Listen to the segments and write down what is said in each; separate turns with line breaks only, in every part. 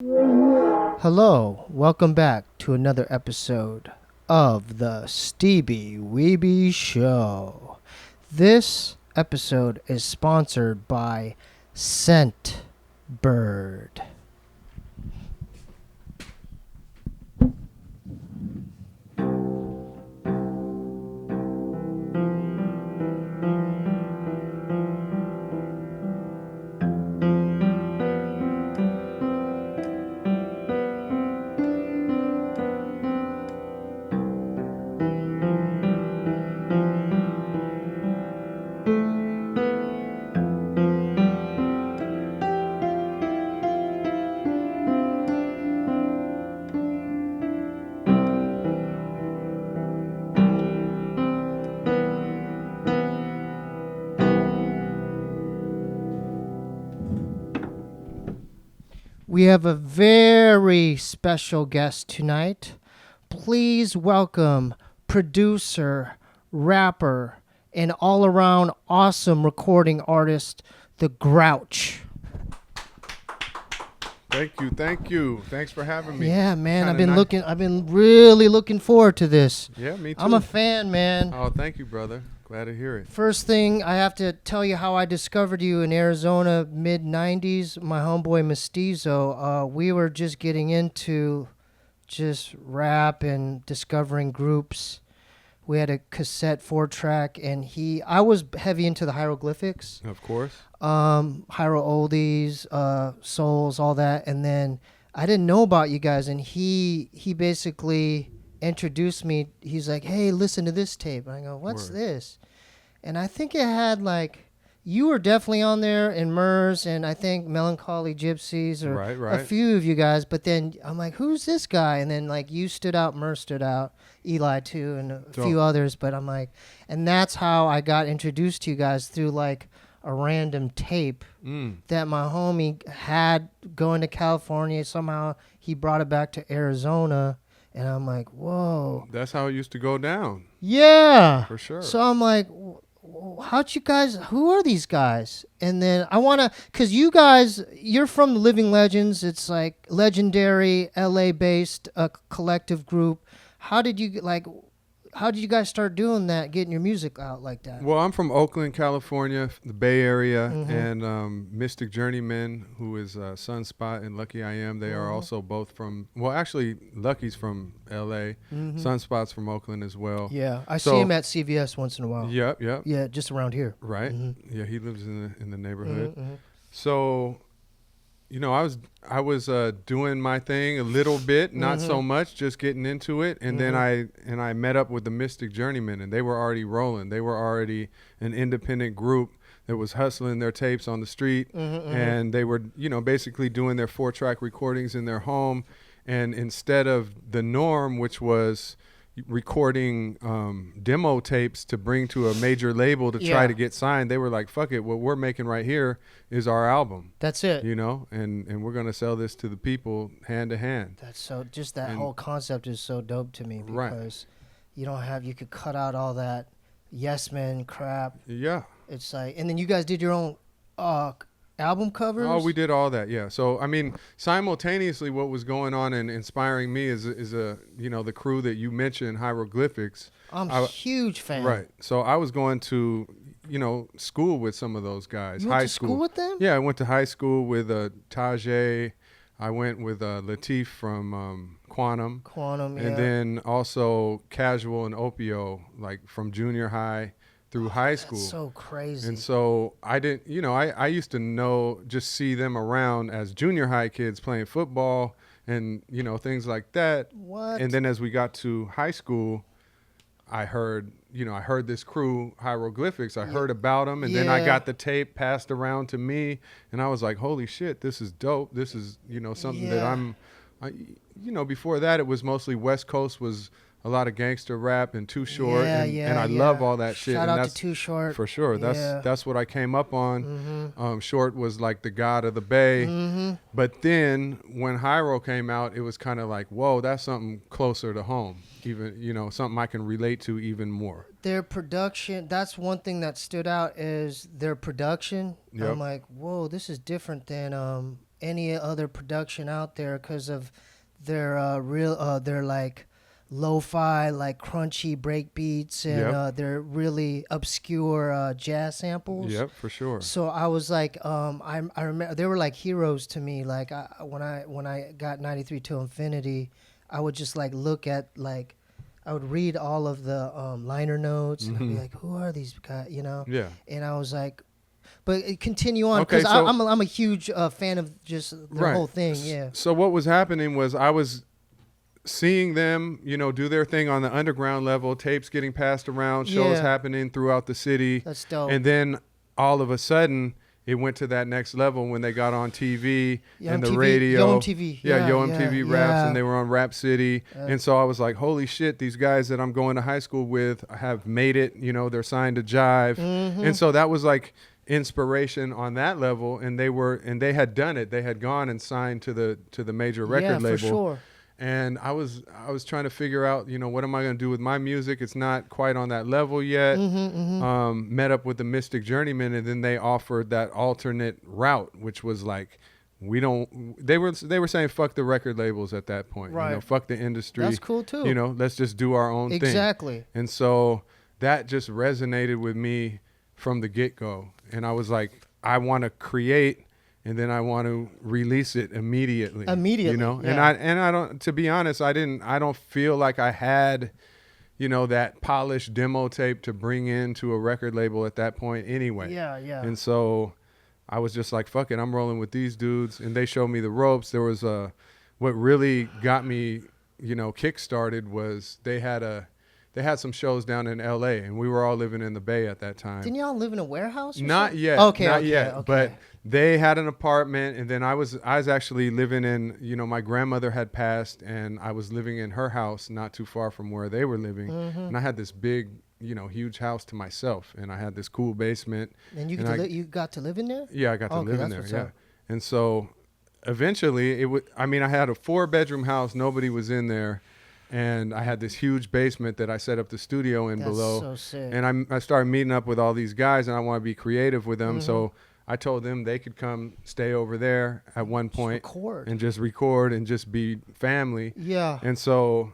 Hello, welcome back to another episode of the Steebee Weebee Show. This episode is sponsored by Scent Bird. We have a very special guest tonight. Please welcome producer, rapper, and all-around awesome recording artist, the Grouch.
Thank you. Thanks for having me.
Yeah, man,
Kinda
I've been really looking forward to this.
Yeah, me too.
I'm a fan, man.
Oh, thank you, brother. Glad to hear it.
First thing, I have to tell you how I discovered you in Arizona, mid-90s. My homeboy Mestizo, we were just getting into just rap and discovering groups. We had a cassette 4-track, and I was heavy into the hieroglyphics.
Of course.
Hiero oldies, souls, all that. And then I didn't know about you guys, and he basically introduced me. He's like, hey, listen to this tape. And I go, what's this? And I think it had you were definitely on there in Murs, and I think Melancholy Gypsies, or
Right.
a few of you guys. But then I'm like, who's this guy? And then you stood out, Murs stood out, Eli too, and a few others. But I'm like, and that's how I got introduced to you guys, through a random tape that my homie had going to California. Somehow he brought it back to Arizona. And I'm like, whoa.
That's how it used to go down.
Yeah.
For sure.
So I'm like, who are these guys? And then I want to, because you guys, you're from the Living Legends. It's legendary LA-based collective group. How did you guys start doing that, getting your music out like that?
Well, I'm from Oakland, California, the Bay Area, and Mystic Journeyman, who is Sunspot, and Lucky I Am. They are also both from, well, actually, Lucky's from L.A., Sunspot's from Oakland as well.
Yeah, I see him at CVS once in a while.
Yep.
Yeah, just around here.
Right. Yeah, he lives in the neighborhood. So, I was doing my thing a little bit, not so much, just getting into it, and then I met up with the Mystic Journeymen, and they were already rolling. They were already an independent group that was hustling their tapes on the street, and they were, basically doing their 4-track recordings in their home, and instead of the norm, which was recording demo tapes to bring to a major label to try to get signed, they were like, fuck it, what we're making right here is our album.
That's it.
And we're going to sell this to the people hand to hand.
That's so, just that whole concept is so dope to me, because you could cut out all that yes men crap.
Yeah.
It's and then you guys did your own album covers?
Oh, we did all that, yeah. So, simultaneously what was going on and inspiring me is the crew that you mentioned, Hieroglyphics.
I'm a huge fan.
Right. So I was going to, school with some of those guys.
You went to school with them?
Yeah, I went to high school with Tajay. I went with Latif from Quantum.
Yeah.
And then also Casual and Opio, from junior high through high school.
That's so crazy.
And so I didn't, I used to just see them around as junior high kids playing football and, things like that.
What?
And then as we got to high school, I heard this crew, Hieroglyphics. I heard about them, and then I got the tape passed around to me, and I was like, holy shit, this is dope. This is, something that before that, it was mostly West Coast was a lot of gangster rap and Too Short, and I love all that shit.
Shout out to Too Short.
For sure. That's what I came up on. Short was like the god of the Bay. But then when Hyro came out, it was kind of like, whoa, that's something closer to home. Even, something I can relate to even more.
Their production, that's one thing that stood out, is their production.
Yep.
I'm like, whoa, this is different than any other production out there because of their their like lo-fi, like crunchy break beats, and they're really obscure jazz samples.
Yep, for sure.
So I was like, I remember they were like heroes to me. Like when I got 93 to Infinity, I would just like look at like, I would read all of the liner notes and I'd be like, who are these guys? You know?
Yeah.
And I was like, but continue on,
Okay,
because
so,
I'm a huge fan of just the whole thing. Yeah.
So what was happening was I was seeing them, you know, do their thing on the underground level, tapes getting passed around, shows happening throughout the city.
That's dope.
And then all of a sudden it went to that next level when they got on TV and the radio.
Yo MTV.
Yo MTV Raps, and they were on Rap City. And so I was like, holy shit, these guys that I'm going to high school with have made it, you know, they're signed to Jive. And so that was like inspiration on that level, and they had done it. They had gone and signed to the major record label.
For sure.
And I was trying to figure out, you know, what am I going to do with my music? It's not quite on that level yet. Met up with the Mystic Journeyman, and then they offered that alternate route, which was like, they were saying fuck the record labels at that point.
Right.
You know, fuck the industry.
That's cool too.
You know, let's just do our own thing.
Exactly.
And so that just resonated with me from the get-go. And I was like, I want to create, and then I want to release it immediately. You know, and I don't. To be honest, I don't feel like I had, you know, that polished demo tape to bring into a record label at that point anyway.
Yeah.
And so I was just like, fuck it, I'm rolling with these dudes, and they showed me the ropes. There was what really got me, you know, kick-started was they had some shows down in L.A., and we were all living in the Bay at that time.
Didn't y'all live in a warehouse?
Not yet. Not yet. But they had an apartment, and then I was actually living in, you know, my grandmother had passed, and I was living in her house not too far from where they were living. And I had this big, you know, huge house to myself, and I had this cool basement.
And you got to live in there?
Yeah, I got to live in there. Yeah. And so eventually I had a 4-bedroom house. Nobody was in there. And I had this huge basement that I set up the studio in below.
So sick.
And I started meeting up with all these guys, and I want to be creative with them. So I told them they could come stay over there at one point and just record and just be family. Yeah. And so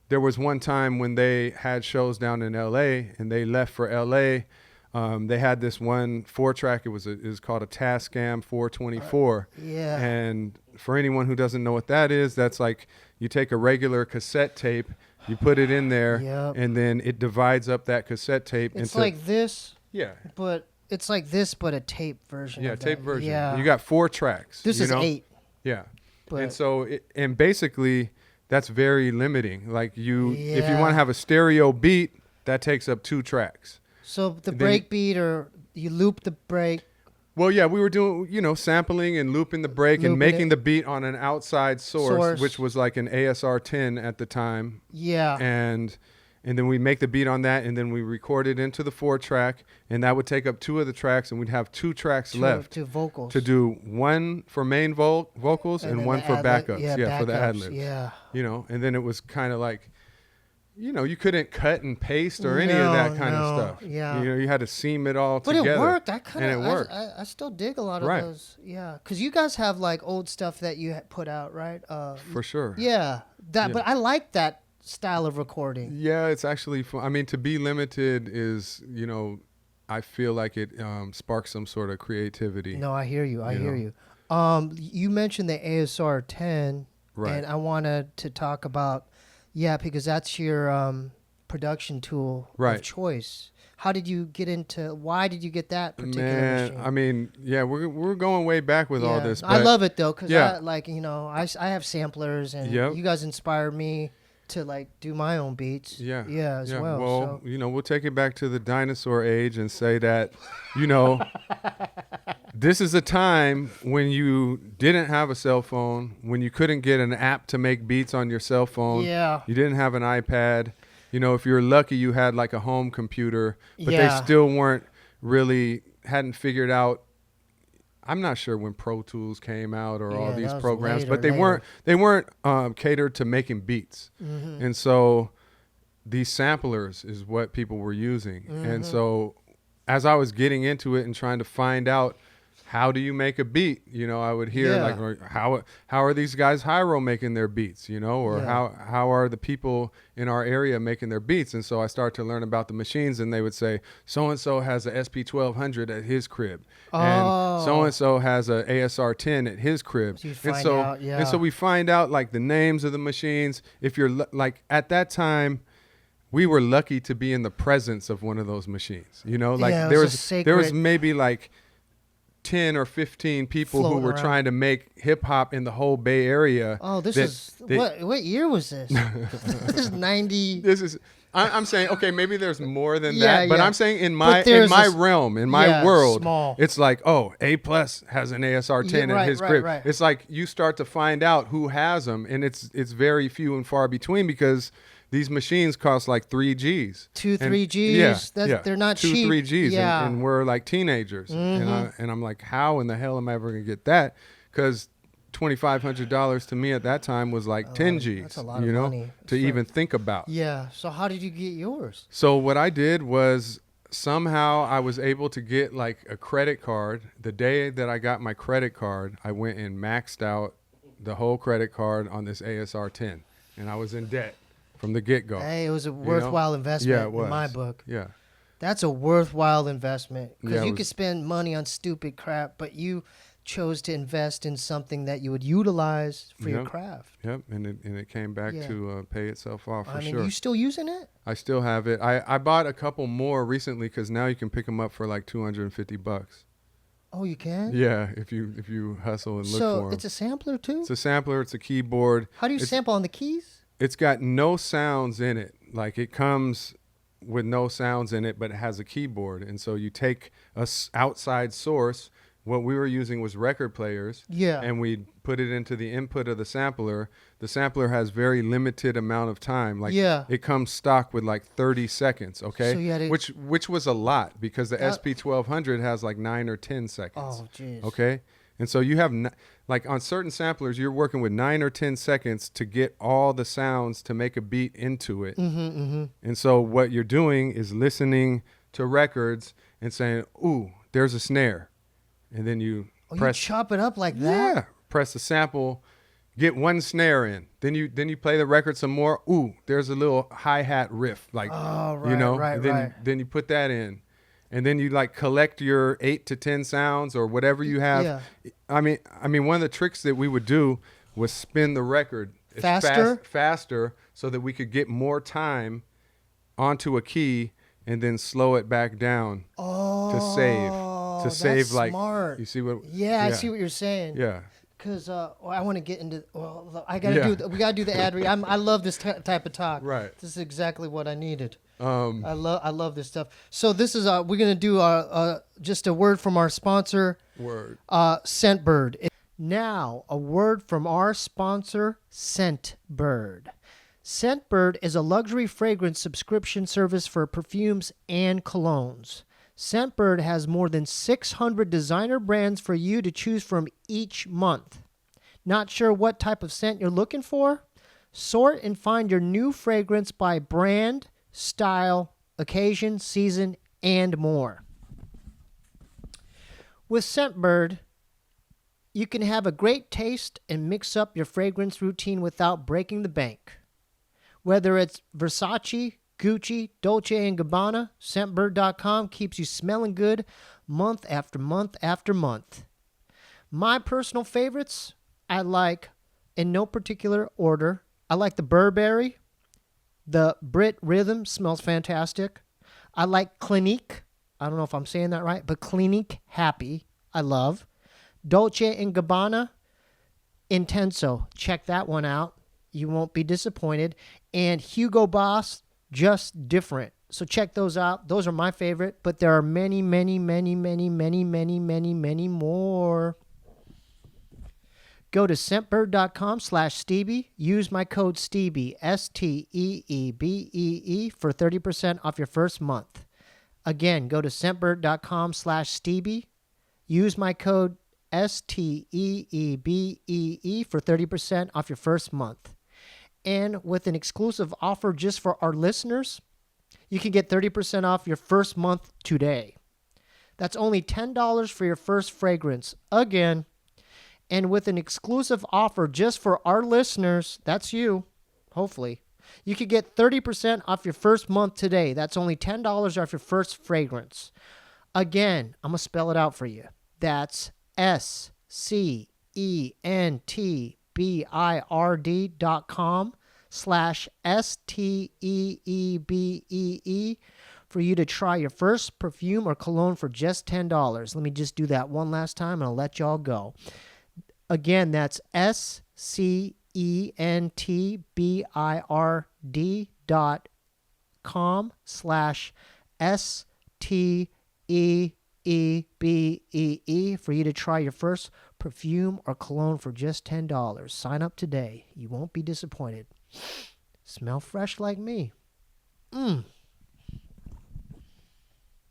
there was one time when they had shows down in L.A. and they left for L.A. They had this one 4-track. It was called a Tascam 424. And for anyone who doesn't know what that is, that's like you take a regular cassette tape, you put it in there, and then it divides up that cassette tape.
It's like this.
Yeah.
But it's like this, but a tape version.
Yeah, tape version.
Yeah.
You got 4 tracks.
This is 8.
Yeah. And so, and basically, that's very limiting. Like if you want to have a stereo beat, that takes up 2 tracks.
So the break beat, or you loop the break.
Well, yeah, we were doing, you know, sampling and looping the break and making the beat on an outside source, which was like an ASR-10 at the time. Yeah. And then we make the beat on that, and then we record it into the 4-track, and that would take up 2 of the tracks, and we'd have 2 tracks left.
2 vocals.
To do 1 for main vocals and 1 for backups. Yeah, for the ad-libs.
Yeah.
You know, and then it was kind of like, you know, you couldn't cut and paste or any of that kind of stuff. Yeah. You know, you had to seam it all together.
But it worked.
It worked.
I still dig a lot of those. Yeah. Because you guys have like old stuff that you put out, right?
For sure.
Yeah. But I like that style of recording.
Yeah, it's actually fun. I mean, to be limited is, you know, I feel like it sparks some sort of creativity.
No, I hear you. I hear you. You mentioned the ASR-10, and I wanted to talk about. Yeah, because that's your production tool of choice. Why did you get that particular machine?
I mean, yeah, we're going way back with all this. But
I love it though, because I have samplers, and you guys inspired me to like do my own beats. As well.
Well, you know, we'll take it back to the dinosaur age and say that, you know, this is a time when you didn't have a cell phone, when you couldn't get an app to make beats on your cell phone. Yeah. You didn't have an iPad. You know, if you're lucky, you had like a home computer, but they still hadn't figured out. I'm not sure when Pro Tools came out or all these programs, but they weren't catered to making beats. And so these samplers is what people were using. And so as I was getting into it and trying to find out how do you make a beat? You know, I would hear like, or how are these guys Hyro making their beats? You know, or how are the people in our area making their beats? And so I started to learn about the machines, and they would say, so and so has a SP-1200 at his crib, and so and so has a ASR-10 at his crib. And so we find out like the names of the machines. If you're like at that time, we were lucky to be in the presence of one of those machines. You know, like there was maybe like 10 or 15 people who were trying to make hip hop in the whole Bay Area.
Oh, what year was this? This is 90.
I'm saying, okay, maybe there's more than that, but I'm saying in my realm, in my world, small. It's like, oh, A+ has an ASR-10 in his crib. Right. It's like you start to find out who has them, and it's very few and far between, because these machines cost like 3 G's. 3 G's?
They're not cheap.
2, 3 G's. And we're like teenagers. And I'm like, how in the hell am I ever going to get that? Because $2,500 to me at that time was like 10 G's. That's a lot of money. To even think about.
Yeah. So how did you get yours?
So what I did was somehow I was able to get like a credit card. The day that I got my credit card, I went and maxed out the whole credit card on this ASR-10. And I was in debt from the get-go.
Hey, it was a worthwhile investment in my book.
Yeah.
That's a worthwhile investment, because you could spend money on stupid crap, but you chose to invest in something that you would utilize for your craft.
Yep, and it came back to pay itself off for sure.
You still using it?
I still have it. I bought a couple more recently, because now you can pick them up for like $250.
Oh, you can?
Yeah, if you hustle and look for them.
So it's a sampler too?
It's a sampler. It's a keyboard.
How do you sample on the keys?
It's got no sounds in it. Like it comes with no sounds in it, but it has a keyboard. And so you take a outside source. What we were using was record players. Yeah. And we put it into the input of the sampler. The sampler has very limited amount of time. Like it comes stock with like 30 seconds. Okay. So you had which was a lot, because the SP-1200 has like 9 or 10 seconds. Oh, jeez. Okay. And so you have like on certain samplers, you're working with 9 or 10 seconds to get all the sounds to make a beat into it. And so what you're doing is listening to records and saying, ooh, there's a snare. And then you
you chop it up like that?
Yeah. Press the sample, get one snare in. Then you play the record some more. Ooh, there's a little hi-hat riff. Like, then you put that in. And then you like collect your 8 to 10 sounds or whatever you have. Yeah. I mean, one of the tricks that we would do was spin the record faster, so that we could get more time onto a key and then slow it back down to save. To save, like, smart. You see what?
Yeah, I see what you're saying.
Yeah.
Because I want to get into. Well, we gotta do the ad read. I love this type of talk. Right. This is exactly what I needed. I love this stuff. So this is we're gonna do just a word from our sponsor. Scentbird. Now a word from our sponsor, Scentbird. Scentbird is a luxury fragrance subscription service for perfumes and colognes. Scentbird has more than 600 designer brands for you to choose from each month. Not sure what type of scent you're looking for? Sort and find your new fragrance by brand, style, occasion, season, and more. With Scentbird, you can have a great taste and mix up your fragrance routine without breaking the bank. Whether it's Versace, Gucci, Dolce & Gabbana, Scentbird.com keeps you smelling good month after month after month. My personal favorites, I like, in no particular order, I like the Burberry. The Brit Rhythm smells fantastic. I like Clinique. I don't know if I'm saying that right, but Clinique Happy, I love. Dolce & Gabbana Intenso. Check that one out. You won't be disappointed. And Hugo Boss, Just Different. So check those out. Those are my favorite, but there are many, many, many, many, many, many, many, many more. Go to scentbird.com/Steebee. Use my code Steebee, STEEBEE, for 30% off your first month. Again, go to scentbird.com/Steebee. Use my code STEEBEE for 30% off your first month. And with an exclusive offer just for our listeners, you can get 30% off your first month today. That's only $10 for your first fragrance. Again, and with an exclusive offer just for our listeners, that's you, hopefully, you could get 30% off your first month today. That's only $10 off your first fragrance. Again, I'm going to spell it out for you. That's SCENTBIRD.com/STEEBEE for you to try your first perfume or cologne for just $10. Let me just do that one last time and I'll let y'all go. Again, that's SCENTBIRD.com/STEEBEE for you to try your first perfume or cologne for just $10. Sign up today. You won't be disappointed. Smell fresh like me. It's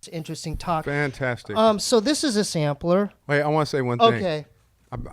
interesting talk.
Fantastic.
So this is a sampler.
Wait, I want to say one thing.
Okay.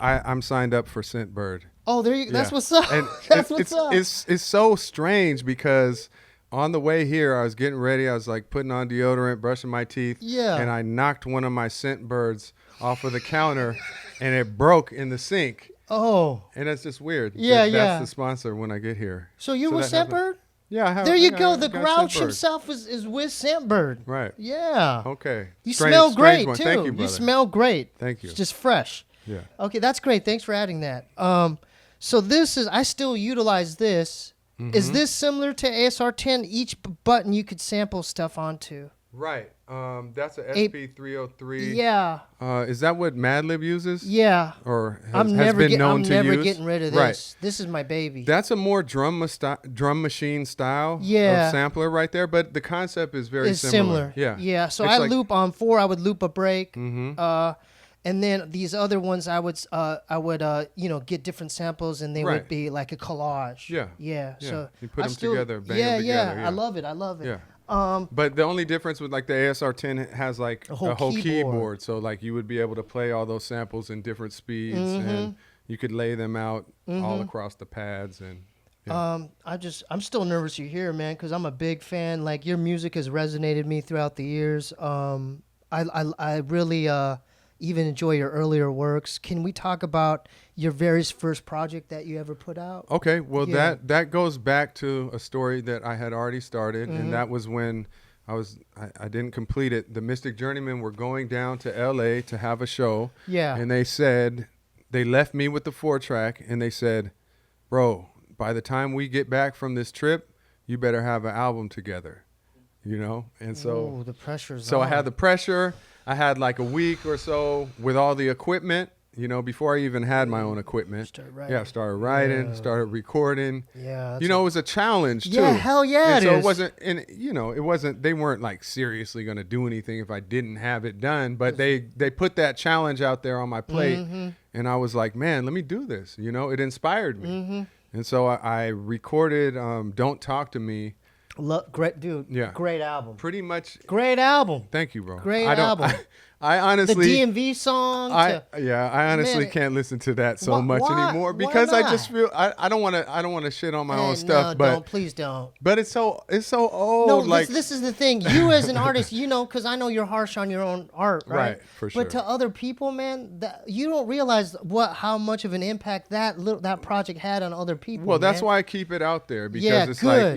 I'm signed up for Scentbird.
Oh, there you go. That's what's up.
And
That's what's up.
It's so strange because on the way here, I was getting ready. I was like putting on deodorant, brushing my teeth.
Yeah.
And I knocked one of my Scentbirds off of the counter and it broke in the sink.
Oh.
And that's just weird.
Yeah,
That's the sponsor when I get here.
So you with Scentbird?
Yeah, I have.
There you go.
I
The
got
Grouch
Scentbird.
himself is with Scentbird.
Right.
Yeah.
Okay.
You smell great,
one.
too.
Thank you, brother.
You smell great.
Thank you.
It's just fresh.
Yeah.
Okay, that's great. Thanks for adding that. So this is, I still utilize this.
Mm-hmm.
Is this similar to ASR-10? Each button you could sample stuff onto.
Right. That's a SP303.
Yeah.
Is that what Madlib uses?
Yeah.
Or
I'm
has been known
I'm
to
never
use?
getting rid of this.
Right.
This is my baby.
That's a more drum machine style of sampler right there, but the concept is very similar. Yeah.
Yeah. So
It's
I
like,
loop on 4. I would loop a break.
Mm-hmm.
And then these other ones, I would get different samples, and they would be like a collage.
Yeah.
Yeah. So
you put them together, bang them together.
Yeah. I love it.
Yeah. But the only difference with like the ASR-10 has like a whole keyboard. So like you would be able to play all those samples in different speeds, and you could lay them out all across the pads. And
I'm still nervous you're here, man, because I'm a big fan. Like your music has resonated me throughout the years. I really even enjoy your earlier works. Can we talk about your very first project that you ever put out?
Okay, well that goes back to a story that I had already started, and that was when I didn't complete it. The Mystic Journeymen were going down to LA to have a show. Yeah. And they left me with the 4-track, and they said, bro, by the time we get back from this trip, you better have an album together. And so
the pressure's
so
on.
I had the pressure. I had like a week or so with all the equipment, before I even had my own equipment. Started writing, started recording.
Yeah.
It was a challenge too.
Yeah, hell yeah,
and so
is.
it wasn't, they weren't like seriously going to do anything if I didn't have it done, but they put that challenge out there on my plate, and I was like, man, let me do this. It inspired me. And so I recorded Don't Talk to Me.
Great, dude. Yeah. Great album.
Pretty much.
Great album.
Thank you, bro.
Great album.
I honestly.
The DMV song.
I honestly can't listen to that so much anymore because I just feel I don't want to shit on my own stuff.
No, please don't.
But it's so old.
No, this is the thing. You as an artist, because I know you're harsh on your own art, right?
Right, for sure.
But to other people, man, you don't realize how much of an impact that project had on other people.
Well, that's why I keep it out there because it's like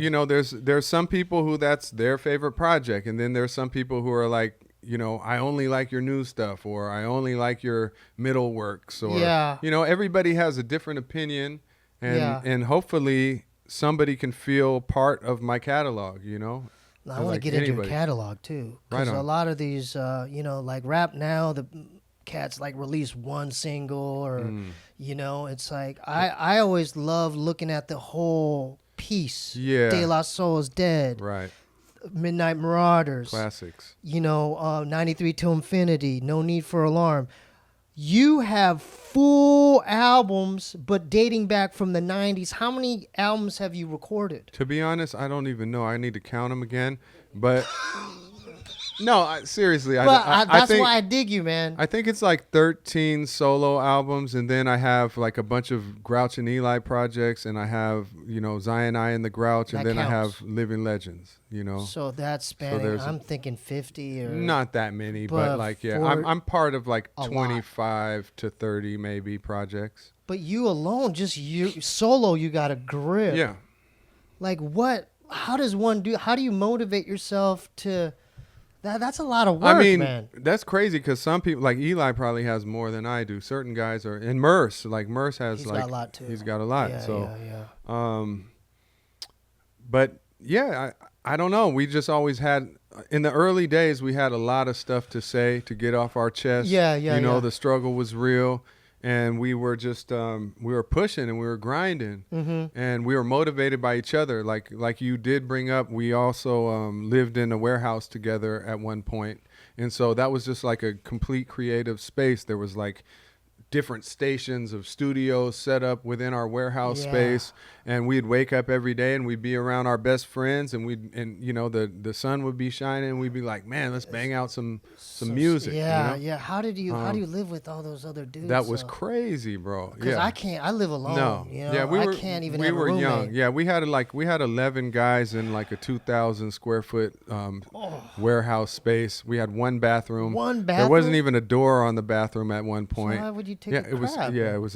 there's some people who that's their favorite project, and then there's some people who are like, I only like your new stuff, or I only like your middle works, or everybody has a different opinion, and hopefully somebody can feel part of my catalog. I
want to get into your catalog too, because a lot of these, like rap now, the cats like release one single, or it's like I always love looking at the whole piece. Yeah, De La Soul's Dead.
Right.
Midnight Marauders.
Classics.
93 to Infinity, No Need for Alarm. You have full albums, but dating back from the 90s. How many albums have you recorded?
To be honest, I don't even know. I need to count them again. But No, seriously.
But that's
think,
why I dig you, man.
I think it's like 13 solo albums, and then I have like a bunch of Grouch and Eli projects, and I have, Zion I and the Grouch, and then
counts.
I have Living Legends,
So that's spanning. I'm thinking 50 or
not that many, but like I'm part of like 25 to 30 maybe projects.
But you alone, just you solo, you got a grip.
Yeah.
Like what? How does one do? How do you motivate yourself to? That's a lot of work, man.
That's crazy because some people, like Eli, probably has more than I do. Certain guys are, and Murs has
got a lot too.
He's got a lot.
Yeah.
But yeah, I don't know. We just always had, in the early days, we had a lot of stuff to say, to get off our chest.
Yeah.
The struggle was real. And we were just we were pushing and we were grinding, and we were motivated by each other. Like you did bring up, we also lived in a warehouse together at one point, and so that was just like a complete creative space. There was like different stations of studios set up within our warehouse space, and we'd wake up every day and we'd be around our best friends, and the sun would be shining, and we'd be like, man, let's bang out some music.
Yeah. How do you live with all those other dudes?
That was crazy, bro.
Because I can't. I live alone.
No.
I can't even.
We
have
were
a roommate.
young. Yeah, we had 11 guys in like a 2,000 square foot warehouse space. We had one bathroom. There wasn't even a door on the bathroom at one point.
So why would you take a crap?
It was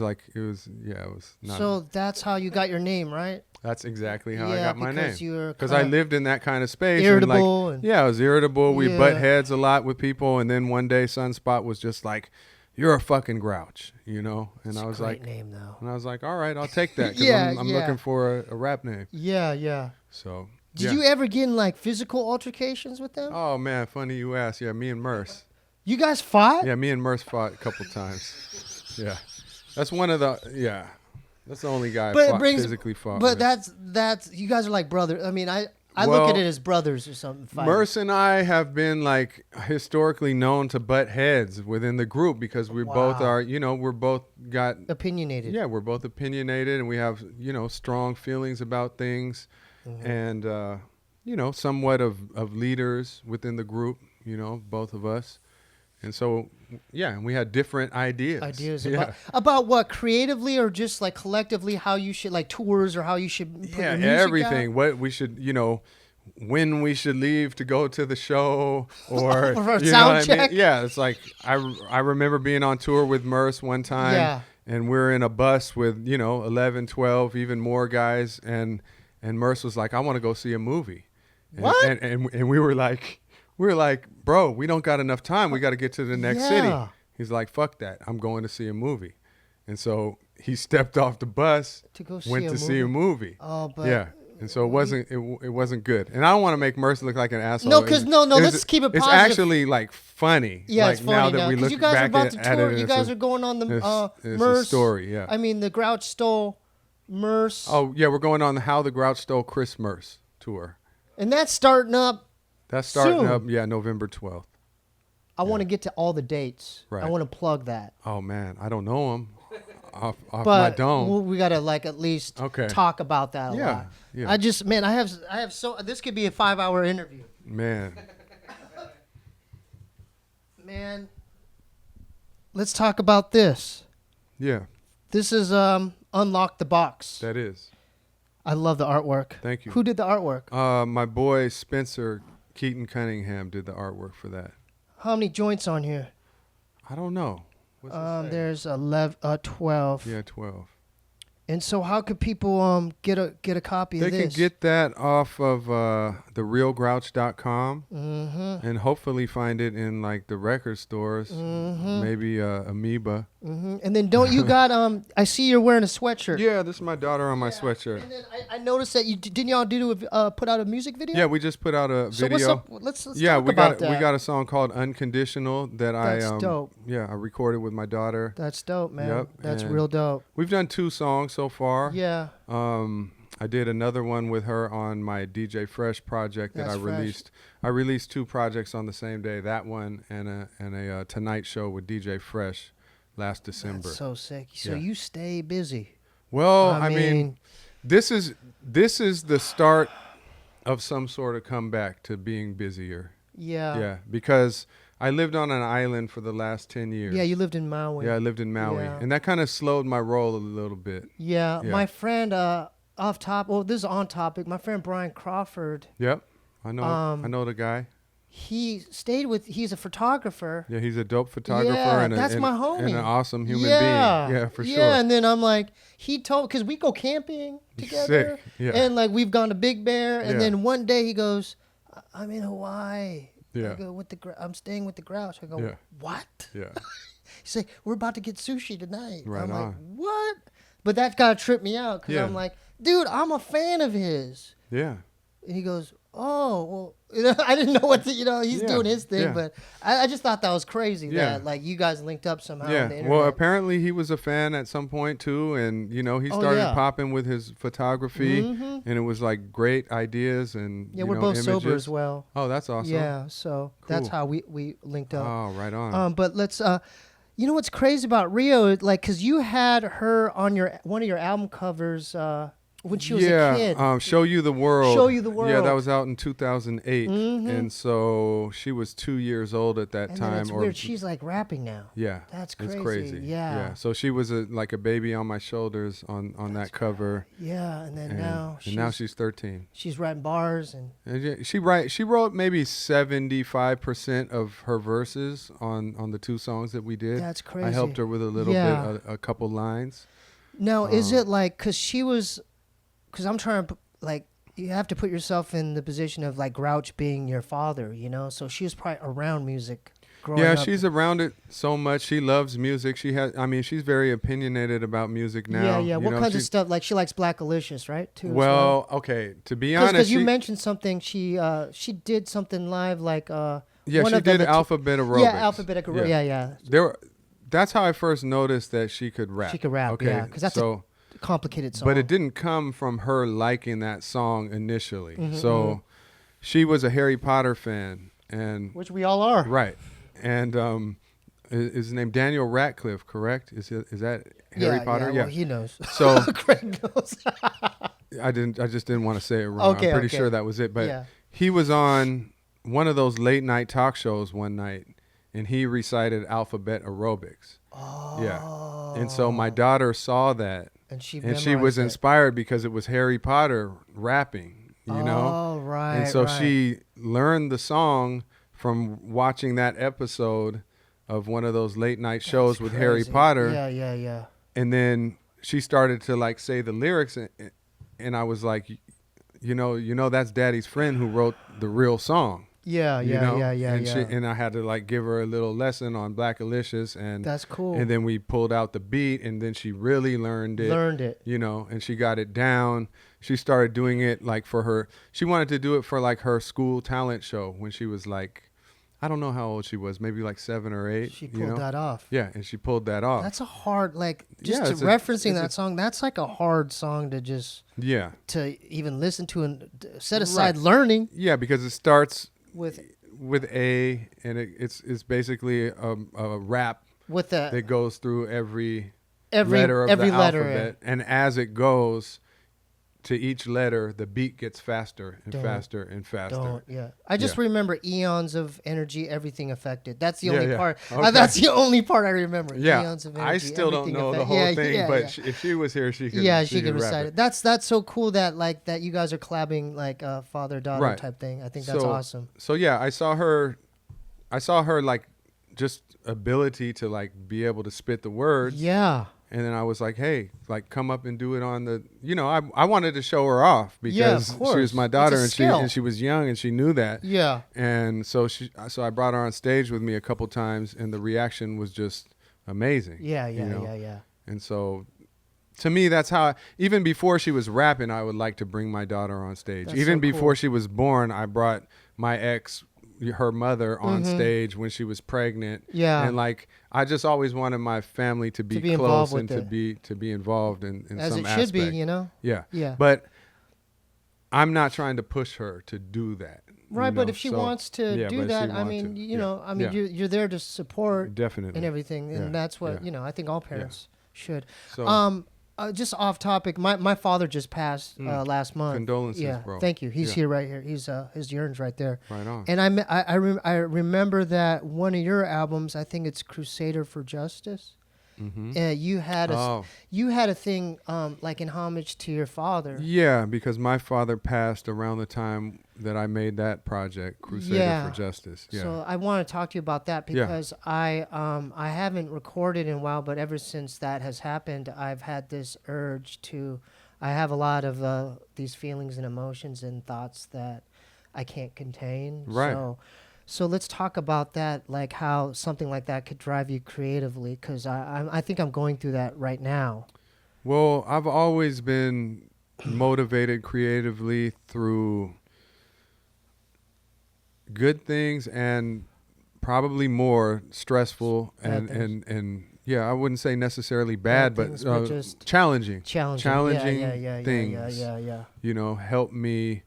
not.
So that's how you got your name, right?
That's exactly how I got my name.
Because
I lived in that kind of space.
Irritable.
I was irritable. We butt heads a lot with people. And then one day Sunspot was just like, you're a fucking Grouch, And I was like,
name, though.
And I was like, all right, I'll take that. Because I'm looking for a rap name.
Yeah.
So.
Did you ever get in like physical altercations with them?
Oh, man. Funny you asked. Yeah, me and Murs.
You guys fought?
Yeah, me and Murs fought a couple times. Yeah. That's one of the, That's the only guy I physically fought.
But that's you guys are like brothers. I mean, I look at it as brothers or something.
Murs and I have been like historically known to butt heads within the group because we both are, we're both got
opinionated.
Yeah, we're both opinionated, and we have, strong feelings about things, and somewhat of leaders within the group. Both of us. And so, we had different ideas.
About what, creatively or just like collectively, how you should, like tours or how you should put your music
everything.
out?
What we should, when we should leave to go to the show or
or sound check.
Yeah, it's like I remember being on tour with Murs one time, and we're in a bus with 11, 12, even more guys, and Murs was like, I want to go see a movie.
What?
And we were like. Bro, we don't got enough time. We got to get to the next city. He's like, fuck that. I'm going to see a movie. And so he stepped off the bus, went to see a movie.
Oh, but
and so it wasn't good. And I don't want to make Mercer look like an asshole.
No, because let's keep it positive.
It's actually like funny.
Yeah,
like,
it's funny
now that we look
you guys
back
are about to
at
tour.
it.
You guys are going on the
Murs story. Yeah.
I mean, the Grouch stole Murs.
Oh yeah, we're going on the How the Grouch Stole Chris Murs tour.
And that's starting up.
That's starting
soon.
up, November 12th.
I want to get to all the dates.
Right.
I want to plug that.
Oh, man. I don't know them off my dome.
We got to at least talk about that a lot. Yeah. I just, man, I have so, this could be a 5-hour interview.
Man,
let's talk about this.
Yeah.
This is Unlock the Box.
That is.
I love the artwork.
Thank you.
Who did the artwork?
My boy Spencer Keaton Cunningham did the artwork for that.
How many joints on here?
I don't know.
There's 12.
Yeah, 12.
And so how could people get a copy of this?
They can get that off of therealgrouch.com and hopefully find it in like the record stores, maybe Amoeba.
And then don't you got I see you're wearing a sweatshirt.
Yeah, this is my daughter on my sweatshirt.
And then I noticed that didn't y'all put out a music video?
Yeah, we just put out a video.
So what's up? Let's talk about that.
We got a song called Unconditional that
That's dope.
Yeah, I recorded with my daughter.
That's dope, man.
Yep,
that's real dope.
We've done 2 songs so far.
Yeah.
I did another one with her on my DJ Fresh project that I released. I released 2 projects on the same day. That one and a Tonight Show with DJ Fresh last December.
That's so sick. So you stay busy.
Well, I mean, this is the start of some sort of comeback to being busier. Yeah, because I lived on an island for the last 10 years.
Yeah, you lived in Maui.
Yeah, I lived in Maui.
Yeah.
And that kind of slowed my roll a little bit.
Yeah, my friend, off top. Well, this is on topic. My friend Brian Crawford.
Yep, I know the guy.
He's a photographer.
Yeah, he's a dope photographer.
Yeah,
and
that's my homie.
And an awesome human being. Yeah, for sure.
Yeah, and then I'm like, because we go camping together.
Sick. Yeah.
And like we've gone to Big Bear, and
Yeah.
then one day he goes, I'm in Hawaii.
Yeah.
I go, I'm staying with the Grouch. I go,
Yeah.
what?
Yeah.
He's like, we're about to get sushi tonight.
Right
I'm
on.
like, what? But that kind of tripped me out because I'm like, dude, I'm a fan of his.
Yeah.
And he goes, oh, well, I didn't know what to, he's doing his thing, but I just thought that was crazy that like you guys linked up somehow on the internet.
Well, apparently he was a fan at some point too, and he started popping with his photography, and it was like great ideas and
we're both
images.
sober as well.
Oh, that's awesome.
Yeah, so that's how we linked up.
Oh, right on.
But let's you know what's crazy about Rio, like, cause you had her on one of your album covers when she was a kid.
Show You the World.
Show You the World.
Yeah, that was out in 2008, and so she was 2 years old at that time.
It's weird. She's like rapping now.
Yeah,
that's crazy.
It's crazy.
Yeah.
So she was like a baby on my shoulders on that cover.
Yeah, and then
now she's 13.
She's writing bars and
she wrote maybe 75% of her verses on the 2 songs that we did.
That's crazy.
I helped her with a little bit, a couple lines.
Now, is it like because I'm trying to, like, you have to put yourself in the position of, like, Grouch being your father, So she was probably around music growing up.
Yeah, she's around it so much. She loves music. She's very opinionated about music now.
Yeah. What kinds of stuff? Like, she likes Black Alicious, right? Too.
Well, okay. To be honest,
because you mentioned something. She did something live, like
she did alphabet aerobics.
Yeah, alphabet aerobics. Yeah.
That's how I first noticed that she could rap.
She could rap.
Okay,
yeah, because that's a complicated song.
But it didn't come from her liking that song initially. So she was a Harry Potter fan, and
which we all are.
Right. And is his name Daniel Radcliffe, correct? Is that Harry Potter?
Yeah, well, he knows.
So
Craig knows.
I just didn't want to say it wrong.
Okay,
I'm pretty sure that was it. But he was on one of those late night talk shows one night, and he recited alphabet aerobics.
Oh.
Yeah. And so my daughter saw that.
And she
was inspired because it was Harry Potter rapping, you know?
Oh, right.
And so she learned the song from watching that episode of one of those late night shows with Harry Potter.
Yeah.
And then she started to like say the lyrics, and I was like, that's Daddy's friend who wrote the real song.
Yeah.
And I had to like give her a little lesson on Black Alicious, and
that's cool.
And then we pulled out the beat, and then she really learned it. And she got it down. She started doing it like for her. She wanted to do it for like her school talent show when she was like, I don't know how old she was, maybe like 7 or 8.
She pulled that off.
Yeah, and she pulled that off.
That's a hard, like, referencing that song, that's like a hard song to just, to even listen to and set aside learning.
Yeah, because it starts
with
A, and it's basically a rap that goes through every letter of the alphabet, and as it goes to each letter, the beat gets faster and faster and faster.
I just remember eons of energy, everything affected. That's the only part. Okay. That's the only part I remember. Eons of energy,
I still don't know the whole thing, but if she was here, she could. She could recite it.
That's so cool that that you guys are collabing like father-daughter type thing. I think that's awesome.
So yeah, I saw her like just ability to like be able to spit the words.
Yeah.
And then I was like, hey, like come up and do it on the, I wanted to show her off because she was my daughter and she was young and she knew that.
Yeah.
And so I brought her on stage with me a couple times, and the reaction was just amazing.
Yeah.
And so to me, that's how, even before she was rapping, I would like to bring my daughter on stage. That's even before she was born, I brought my ex, her mother, on stage when she was pregnant.
Yeah.
And like, I just always wanted my family to be close and to be involved in some aspect.
As it should be,
Yeah.
Yeah.
But I'm not trying to push her to do that.
Right, but if she wants to do that, you're there to support
definitely
and everything, and that's what I think all parents should.
So,
Just off topic, my father just passed last month.
Condolences, bro.
Thank you. He's here right here. He's his urn's right there.
Right on.
And I remember that one of your albums, I think it's Crusader for Justice.
Mm-hmm.
You had a thing like in homage to your father.
Yeah, because my father passed around the time that I made that project, Crusader for Justice. Yeah.
So I want to talk to you about that because I haven't recorded in a while, but ever since that has happened, I've had this urge to. I have a lot of these feelings and emotions and thoughts that I can't contain.
Right.
So let's talk about that, like how something like that could drive you creatively, because I think I'm going through that right now.
Well, I've always been motivated creatively through good things and probably more stressful and yeah, I wouldn't say necessarily bad, but just challenging things.
Yeah.
You know, help me.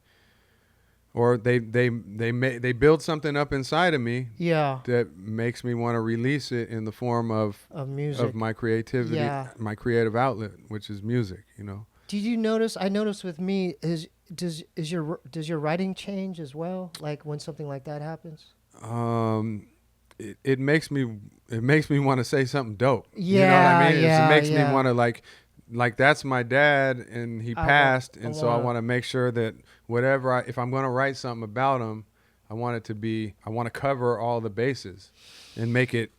Or they build something up inside of me that makes me want to release it in the form of
music,
of my creativity, my creative outlet, which is music. You know.
Did you notice? I noticed with me does your writing change as well? Like when something like that happens.
It makes me want to say something dope.
Yeah,
you know what I mean?
Yeah,
it makes me want to like that's my dad and he passed, so I want to make sure that whatever if I'm going to write something about him, I want to cover all the bases and make it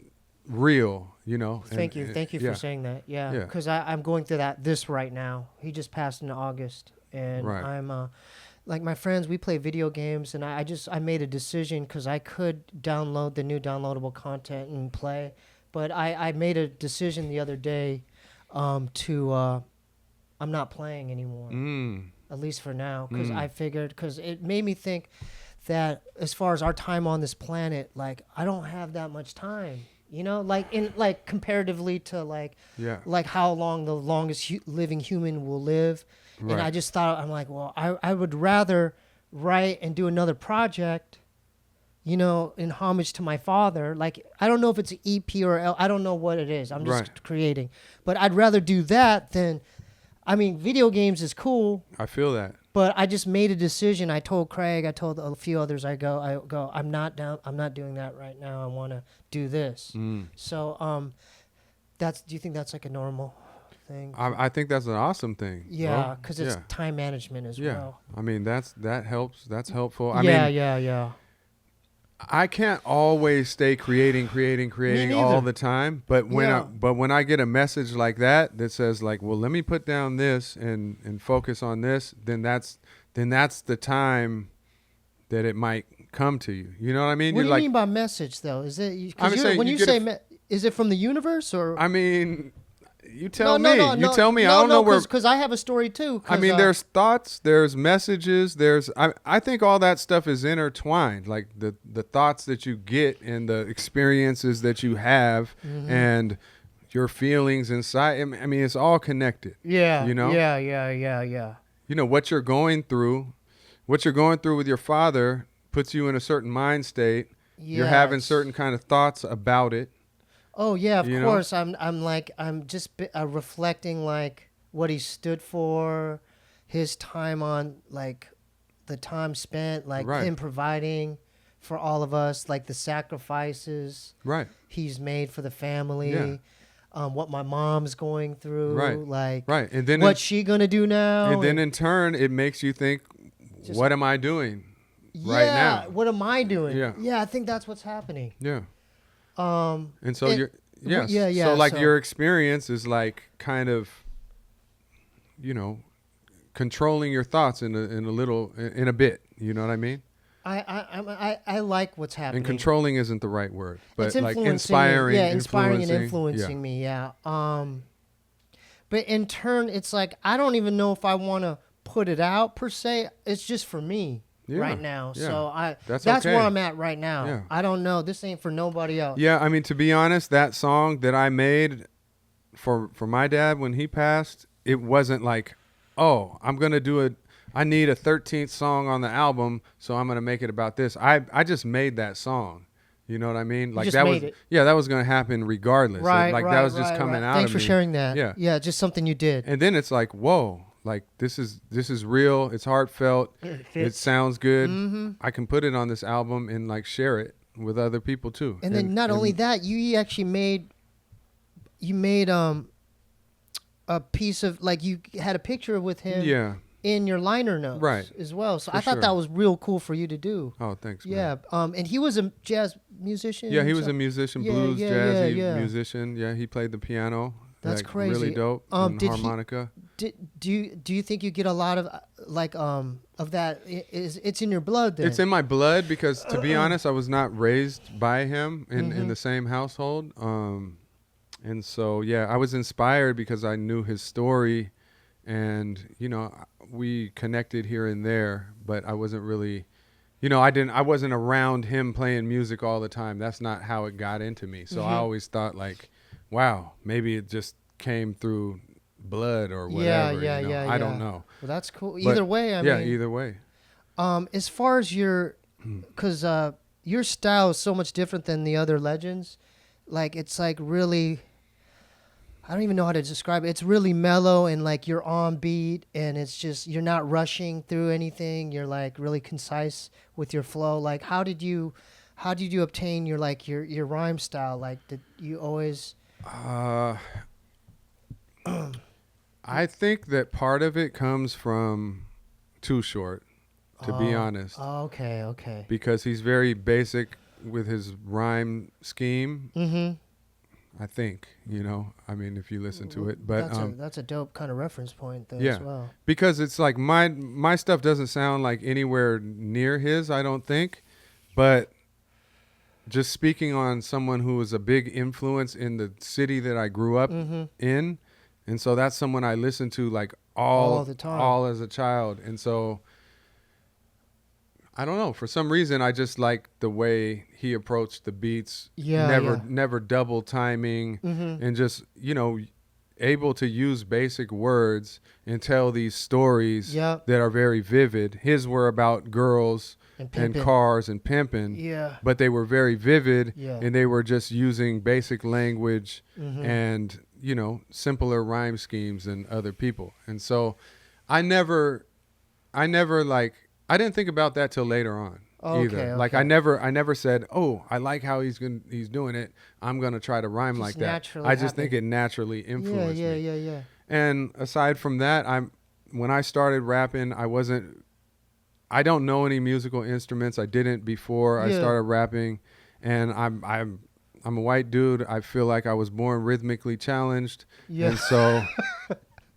real, you know.
Thank you for saying that. Yeah, because I'm going through this right now. He just passed in August, and I'm like my friends, we play video games, and I made a decision because I could download the new downloadable content and play, but I made a decision the other day. I'm not playing anymore, at least for now, because I figured, because it made me think that as far as our time on this planet, like I don't have that much time, you know, like comparatively to like how long the longest living human will live. Right. And I just thought, I'm like, well, I would rather write and do another project, you know, in homage to my father. Like, I don't know if it's an EP or I don't know what it is. I'm just creating. But I'd rather do that than, I mean, video games is cool.
I feel that.
But I just made a decision. I told Craig, I told a few others, I'm not doing that right now. I want to do this. So, do you think that's like a normal thing?
I think that's an awesome thing.
Yeah, because it's time management as well.
I mean, that helps. That's helpful.
Yeah.
I can't always stay creating all the time, but when I get a message like that says like, well, let me put down this and focus on this, then that's the time that it might come to you. You know what I mean?
What do you mean by message though? Is it when you say is it from the universe or?
I mean, you tell me. You tell me.
No,
I don't know where.
Because I have a story too.
I mean, there's thoughts, there's messages, I think all that stuff is intertwined. Like the thoughts that you get and the experiences that you have and your feelings inside. I mean, it's all connected.
Yeah.
You know.
Yeah.
You know what you're going through with your father puts you in a certain mind state. Yes. You're having certain kind of thoughts about it.
Oh yeah, of course. I'm just reflecting like what he stood for, his time on like the time spent, like him providing for all of us, like the sacrifices he's made for the family, what my mom's going through, and then what's she gonna do now?
And then in turn, it makes you think, what am I doing right now?
What am I doing? Yeah, I think that's what's happening.
Yeah. And so so like your experience is like kind of, you know, controlling your thoughts in a bit. You know what I mean?
I like what's happening.
And controlling isn't the right word, but
it's
like inspiring.
Inspiring and influencing me. Yeah. But in turn, it's like I don't even know if I want to put it out per se. It's just for me. Right now, so that's okay. Where I'm at right now. Yeah. I don't know. This ain't for nobody else.
Yeah, I mean, to be honest, that song that I made for my dad when he passed, it wasn't like, oh, I'm gonna do it. I need a 13th song on the album, so I'm gonna make it about this. I just made that song, You know what I mean?
Like that was,
that was going to happen regardless.
Right,
that was just coming out of me.
Thanks for sharing that.
Yeah.
Yeah, just something you did.
And then it's like, whoa, like this is real. It's heartfelt. It sounds good. Mm-hmm. I can put it on this album and like share it with other people too.
And then not only that, you actually made a piece of, like, you had a picture with him in your liner notes as well. So I thought that was real cool for you to do.
Oh, thanks,
man. Yeah. And he was a jazz musician?
Yeah, he was a musician, blues, jazzy musician. Yeah, he played the piano.
That's
like,
crazy.
Really dope. And harmonica.
Do you think you get a lot of of that? It's in your blood then?
It's in my blood because, to be honest, I was not raised by him in the same household. And so, I was inspired because I knew his story, and, you know, we connected here and there, but I wasn't really, you know, I wasn't around him playing music all the time. That's not how it got into me. So I always thought, like, wow, maybe it just came through blood or whatever. I don't know.
Well, that's cool. Either way, I mean.
Either way.
As far as because your style is so much different than the other legends. Like, it's like really, I don't even know how to describe it. It's really mellow and like you're on beat, and it's just, you're not rushing through anything. You're like really concise with your flow. Like, how did you obtain your rhyme style? Like, did you always?
I think that part of it comes from Too Short, to be honest.
Oh, okay.
Because he's very basic with his rhyme scheme. Mm-hmm. I think, you know, I mean, if you listen to it, but
that's a dope kind of reference point though as well.
Because it's like my stuff doesn't sound like anywhere near his, I don't think, but just speaking on someone who was a big influence in the city that I grew up in, and so that's someone I listened to like all the time, all as a child, and so I don't know. For some reason, I just like the way he approached the beats. Never double timing, and just, you know, able to use basic words and tell these stories that are very vivid. His were about girls and cars and pimping, but they were very vivid, and they were just using basic language and, you know, simpler rhyme schemes than other people. And so I never like, I didn't think about that till later on either. Okay. Like I never said, "Oh, I like how he's doing it. I'm gonna try to rhyme like that." I just think it naturally influenced me. Yeah. And aside from that, when I started rapping, I don't know any musical instruments. I didn't before I started rapping, and I'm a white dude. I feel like I was born rhythmically challenged, and so.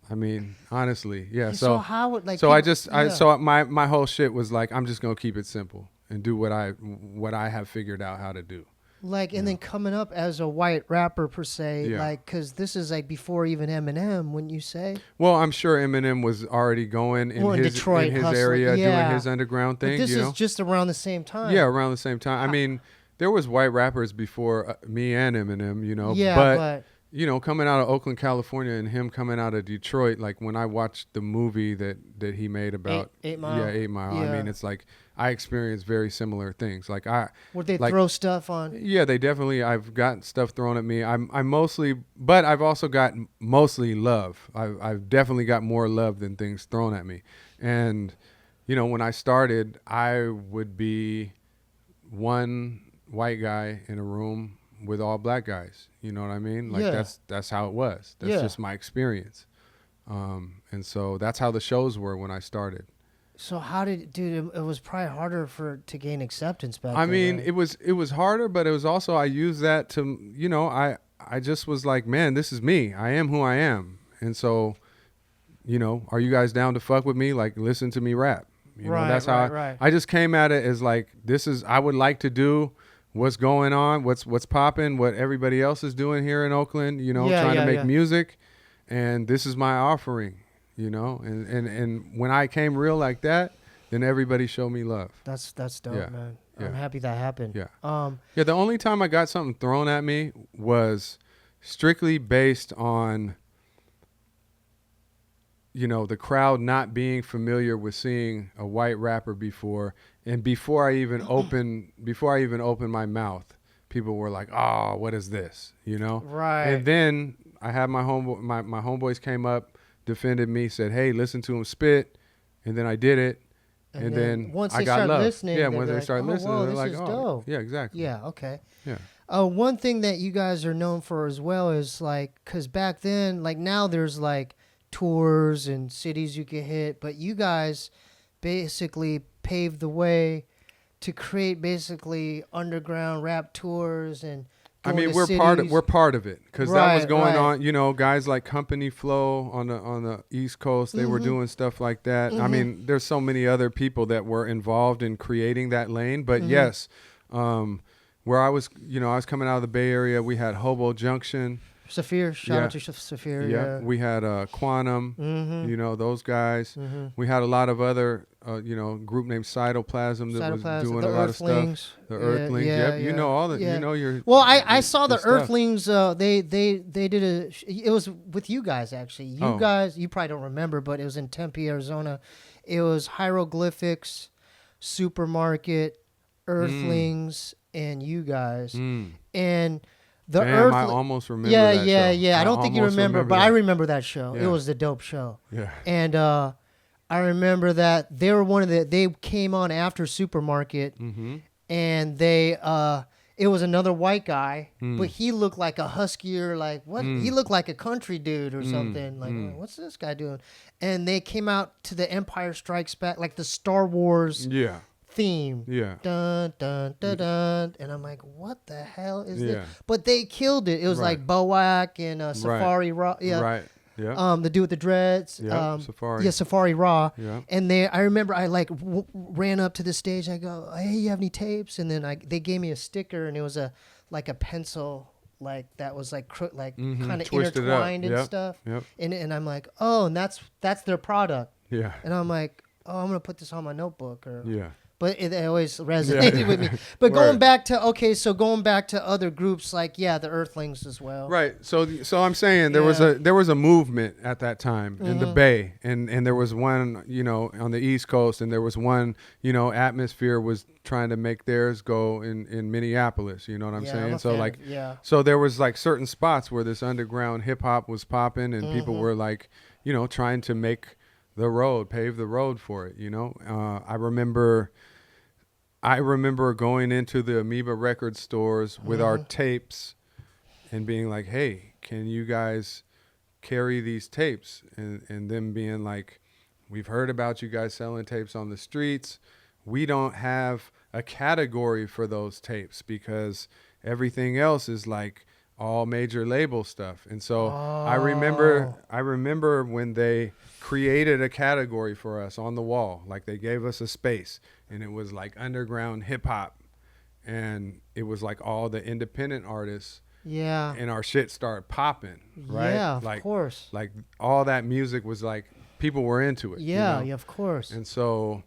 I mean, honestly, yeah. So
how would
so my whole shit was like, I'm just gonna keep it simple and do what I have figured out how to do.
Like, and then coming up as a white rapper per se, like, because this is like before even Eminem, wouldn't you say?
Well, I'm sure Eminem was already going in his
Detroit,
in his area doing his underground thing.
But this is just around the same time.
Yeah, around the same time. I mean, there was white rappers before me and Eminem, you know.
Yeah,
but you know, coming out of Oakland, California, and him coming out of Detroit, like when I watched the movie that he made about
8 Mile.
Yeah, 8 Mile. Yeah. I mean, it's like I experienced very similar things. Like
would they throw stuff on?
Yeah, they definitely. I've gotten stuff thrown at me. I'm mostly, but I've also got mostly love. I've definitely got more love than things thrown at me. And you know, when I started, I would be one white guy in a room with all black guys, you know what I mean? Like that's how it was. That's just my experience, and so that's how the shows were when I started.
So how did, dude? It was probably harder to gain acceptance back then.
I mean,
right?
it was harder, but it was also I used that to, you know, I just was like, man, this is me. I am who I am, and so, you know, are you guys down to fuck with me? Like, listen to me rap. You know, that's how I just came at it as like, this is I would like to do. What's going on, what's popping, what everybody else is doing here in Oakland, you know, trying to make music, and this is my offering, you know, and when I came real like that, then everybody showed me love.
That's dope, man. I'm happy that happened.
The only time I got something thrown at me was strictly based on, you know, the crowd not being familiar with seeing a white rapper before, and before I even open my mouth, people were like, "Oh, what is this?" You know?
Right.
And then I had my homeboys came up, defended me, said, "Hey, listen to him spit," and then I did it, and then
once
I
they
got
start
love.
listening,
Yeah, once they start listening,
whoa,
they're like,
is
"Oh,
dope."
yeah, exactly."
Yeah. Okay.
Yeah.
One thing that you guys are known for as well is like, because back then, like now there's like tours and cities you can hit, but you guys basically paved the way to create basically underground rap tours and.
I mean, we're part of it because that was going on. You know, guys like Company Flow on the East Coast, they were doing stuff like that. I mean, there's so many other people that were involved in creating that lane. But yes, where I was, I was coming out of the Bay Area. We had Hobo Junction.
Saphir, shout out to Saphir. Yeah,
we had Quantum. Those guys. We had a lot of other, group named Cytoplasm that was doing a lot of stuff. The Earthlings. Yep, you know all the. You know your.
Well, I saw the Earthlings. They did it was with you guys actually. You guys, you probably don't remember, but it was in Tempe, Arizona. It was Hieroglyphics, Supermarket, Earthlings, and you guys, and.
Damn, I almost remember that show.
Yeah. I don't think you remember, but I remember that show.
Yeah.
It was the dope show.
Yeah.
And I remember that they were they came on after Supermarket, and they it was another white guy, but he looked like a huskier, like what? He looked like a country dude or something. Like, what's this guy doing? And they came out to the Empire Strikes Back, like the Star Wars.
Yeah.
Theme.
Yeah.
Dun dun dun dun. And I'm like, what the hell is this? But they killed it. It was like Boak and Safari Raw. Yeah.
Right. Yeah.
The dude with the dreads.
Yeah. Safari.
Yeah, Safari Raw.
Yeah.
And I remember I ran up to the stage. I go, hey, you have any tapes? And then they gave me a sticker, and it was a pencil that was kind of intertwined and stuff.
Yep.
And I'm like, oh, and that's their product.
Yeah.
And I'm like, oh, I'm gonna put this on my notebook
Yeah.
But it always resonated with me. But going back to other groups like the Earthlings as well.
Right. So I'm saying there was a movement at that time in the Bay, and there was one on the East Coast, and there was one Atmosphere was trying to make theirs go in Minneapolis. You know what I'm saying? So there was like certain spots where this underground hip hop was popping, and people were like trying to make pave the road for it. I remember going into the Amoeba record stores with our tapes and being like, hey, can you guys carry these tapes? And them being like, we've heard about you guys selling tapes on the streets. We don't have a category for those tapes because everything else is like all major label stuff. And so I remember when they created a category for us on the wall, like they gave us a space, and it was like underground hip hop, and it was like all the independent artists.
Yeah.
And our shit started popping, right?
Yeah, of course.
Like all that music was like people were into it.
Yeah, yeah, of course.
And so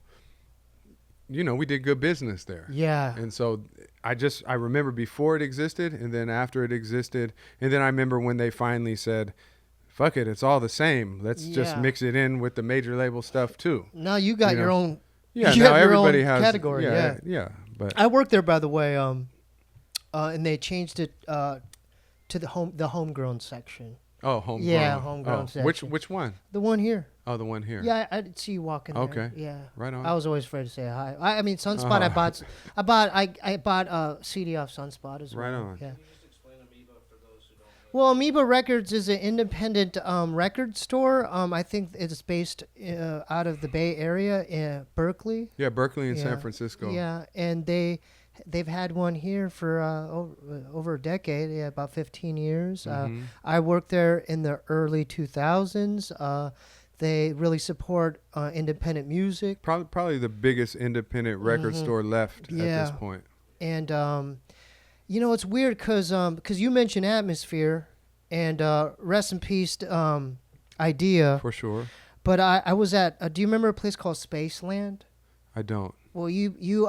we did good business there.
Yeah.
And so I remember before it existed, and then after it existed, and then I remember when they finally said, fuck it, it's all the same. Let's just mix it in with the major label stuff too.
Now you got your own.
Yeah,
you
now
have
everybody
your own
has
category.
Yeah. But
I worked there, by the way, and they changed it to the homegrown section.
Oh, homegrown.
Yeah, homegrown section.
Which one?
The one here.
Oh, the one here.
Yeah, I did see you walking there.
Okay.
Yeah.
Right on.
I was always afraid to say hi. I mean, Sunspot. I bought a CD off Sunspot as well.
Right on.
Yeah.
Can you just explain Amoeba for those who don't know?
Well, Amoeba Records is an independent record store. I think it's based out of the Bay Area in Berkeley.
Yeah, Berkeley and San Francisco.
Yeah, and they've had one here for over a decade. Yeah, about 15 years. I worked there in the early 2000s. They really support independent music.
Probably the biggest independent record store left at this point.
And it's weird because you mentioned Atmosphere, and rest in peace, Idea.
For sure.
But I was at. Do you remember a place called Spaceland?
I don't.
Well, I
do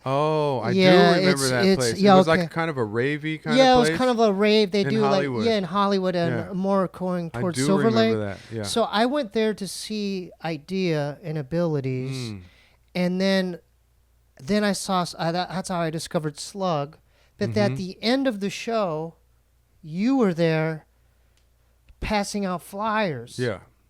remember that place. It was like kind of a ravey kind of place.
Yeah, it was kind of a rave. They do
Hollywood.
in Hollywood and more going towards Silver Lake.
I do remember that. Yeah.
So I went there to see Idea and Abilities, and then I saw that's how I discovered Slug. that at the end of the show, you were there passing out flyers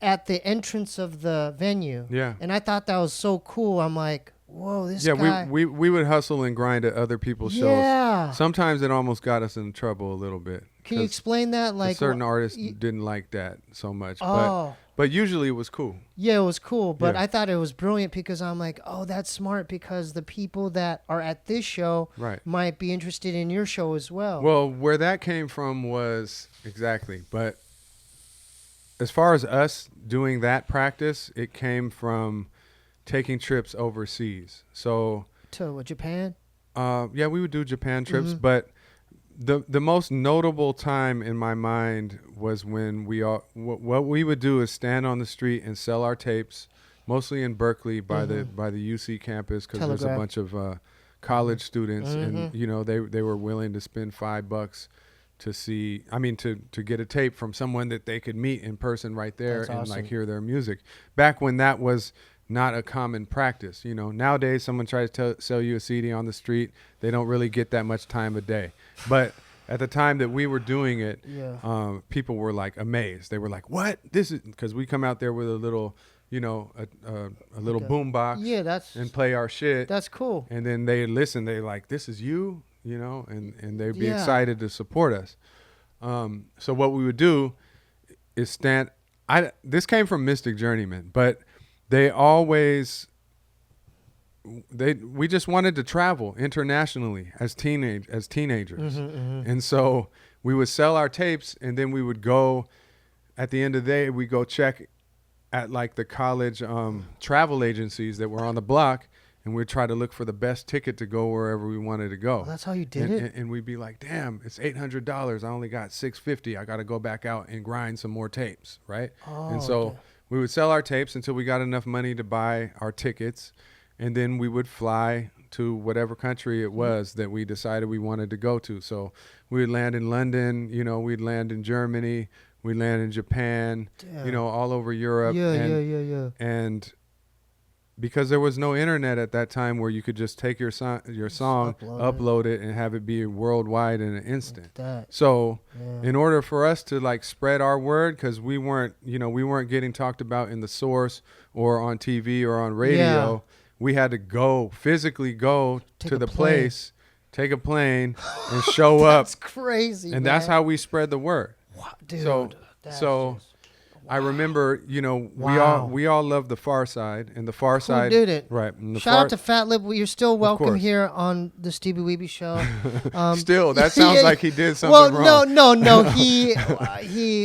at the entrance of the venue.
Yeah.
And I thought that was so cool. I'm like, whoa, this guy.
Yeah, we would hustle and grind at other people's shows. Sometimes it almost got us in trouble a little bit.
Can you explain that? Like
certain artists didn't like that so much. But usually it was cool.
Yeah, it was cool. But I thought it was brilliant because I'm like, oh, that's smart because the people that are at this show might be interested in your show as well.
Well, where that came from was exactly. But as far as us doing that practice, it came from taking trips overseas. So
to Japan?
Yeah, we would do Japan trips, but the most notable time in my mind was when what we would do is stand on the street and sell our tapes, mostly in Berkeley by the UC campus, because there's a bunch of college students, and you know they were willing to spend $5 to see, to get a tape from someone that they could meet in person right there and like hear their music. Back when that was not a common practice, you know. Nowadays, someone tries to sell you a CD on the street, they don't really get that much time a day. But at the time that we were doing it, people were like amazed. They were like, "What? This is," because we come out there with a little, you know, a little boom box, and play our shit.
That's cool.
And then they listen. They like, "This is you," you know, and they'd be excited to support us. So what we would do is stand. This came from Mystic Journeyman, but we just wanted to travel internationally as teenagers. And so we would sell our tapes, and then we would go, at the end of the day, we go check at like the college travel agencies that were on the block, and we'd try to look for the best ticket to go wherever we wanted to go.
Well, that's how you did it?
And we'd be like, damn, it's $800. I only got $650. I got to go back out and grind some more tapes, right? And so we would sell our tapes until we got enough money to buy our tickets, and then we would fly to whatever country it was that we decided we wanted to go to. So we would land in London, you know, we'd land in Germany, we'd land in Japan, you know, all over Europe. And because there was no internet at that time where you could just take your song, upload it, and have it be worldwide in an instant. So in order for us to like spread our word, because we weren't getting talked about in the source or on TV or on radio, we had to physically go to the place, take a plane, and show up.
That's crazy,
and
man.
that's how we spread the word.
Wow, dude.
So I remember, you know, we all love the Far Side, and the Far Side
did it.
Right.
Shout out to Fat Lip. You're still welcome here on the Steebee Weebee Show.
Still, that sounds like he did something wrong.
No. He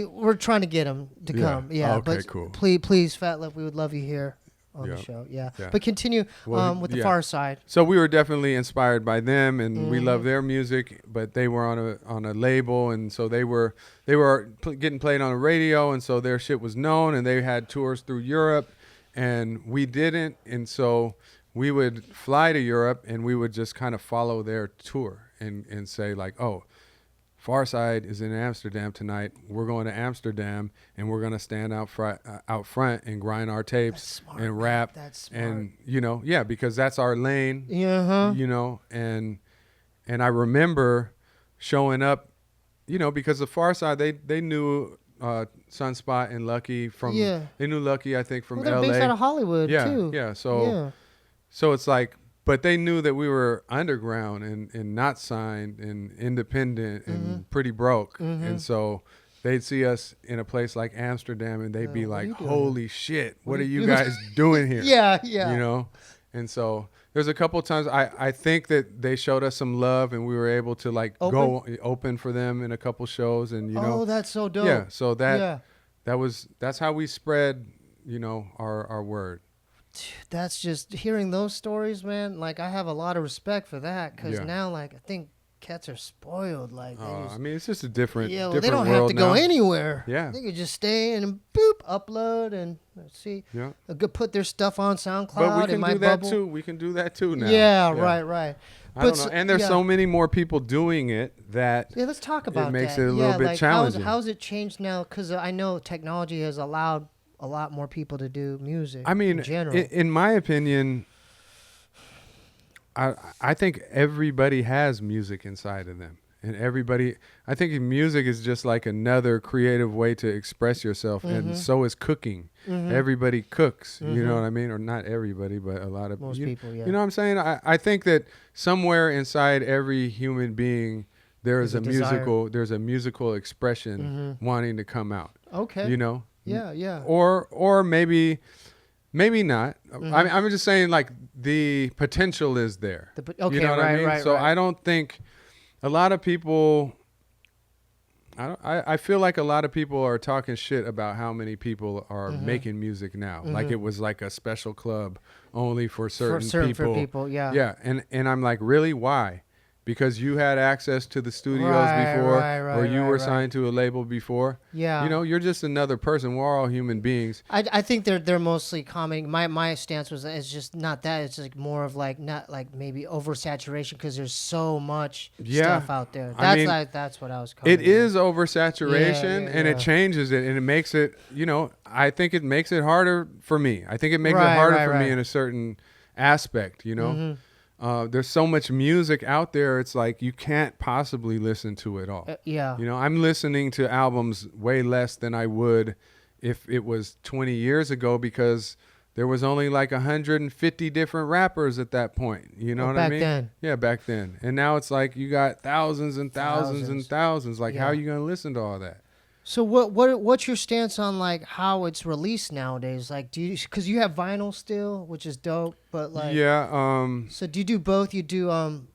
we're trying to get him to come. Yeah.
Okay,
but
cool.
Please, Fat Lip, we would love you here on the show. Yeah. But continue with the Far Side.
So we were definitely inspired by them, and we love their music, but they were on a label, and so they were getting played on the radio, and so their shit was known, and they had tours through Europe, and we didn't. And so we would fly to Europe, and we would just kind of follow their tour and say like, oh, Far Side is in Amsterdam tonight. We're going to Amsterdam, and we're going to stand out front and grind our tapes and rap.
That's smart.
And, you know, because that's our lane, you know, and I remember showing up, you know, because the Far Side, they knew Sunspot and Lucky from, they knew Lucky, I think, from
they're
LA.
based out of Hollywood, too.
Yeah, so it's like, but they knew that we were underground and not signed and independent and pretty broke. And so they'd see us in a place like Amsterdam, and they'd be like, holy shit, what are you guys doing here? You know? And so there's a couple of times I think that they showed us some love, and we were able to like go open for them in a couple shows, and you know.
Oh, that's so dope.
Yeah, so that's how we spread, you know, our word.
That's just hearing those stories, man. Like, I have a lot of respect for that, because now, like, I think cats are spoiled. Like,
I mean, it's just a different
well,
different
they don't
world
have to go anywhere.
Yeah,
they could just stay and boop, upload, and see.
Yeah,
put their stuff on SoundCloud.
But we can do that
bubble.
too. We can do that too now.
Yeah. Right.
I don't know. And there's so many more people doing it that
let's talk about
it makes
that.
it a little bit
like,
challenging.
How's it changed now? Because I know technology has allowed a lot more people to do music.
I mean,
in general.
In my opinion, I think everybody has music inside of them. And I think music is just like another creative way to express yourself. And so is cooking. Everybody cooks, you know what I mean? Or not everybody, but a lot of
most people, yeah.
You know what I'm saying? I think that somewhere inside every human being, there's a musical expression wanting to come out.
Okay.
You know?
Yeah, yeah.
Or maybe not. I'm just saying, like, the potential is there.
Okay,
you know what I mean?
Right,
so
right.
I don't think a lot of people. I feel like a lot of people are talking shit about how many people are making music now. Like it was like a special club only for certain people.
For people, yeah.
Yeah, and I'm like, really? Why? Because you had access to the studios before, or you were signed to a label before.
Yeah.
You know, you're just another person. We're all human beings.
I think they're mostly commenting. My stance was it's just not that. It's like more of like not like maybe oversaturation because there's so much stuff out there. That's what I was commenting.
It is oversaturation, and it changes it, and it makes it. You know, I think it makes it harder for me. I think it makes it harder for me in a certain aspect. You know. There's so much music out there. It's like you can't possibly listen to it all.
Yeah.
You know, I'm listening to albums way less than I would if it was 20 years ago because there was only like 150 different rappers at that point. You know what I mean?
Back then.
Yeah, back then. And now it's like you got thousands and thousands and thousands. Like, how are you going to listen to all that?
So what's your stance on like how it's released nowadays? Like, because you have vinyl still, which is dope, but like So do you do both? You do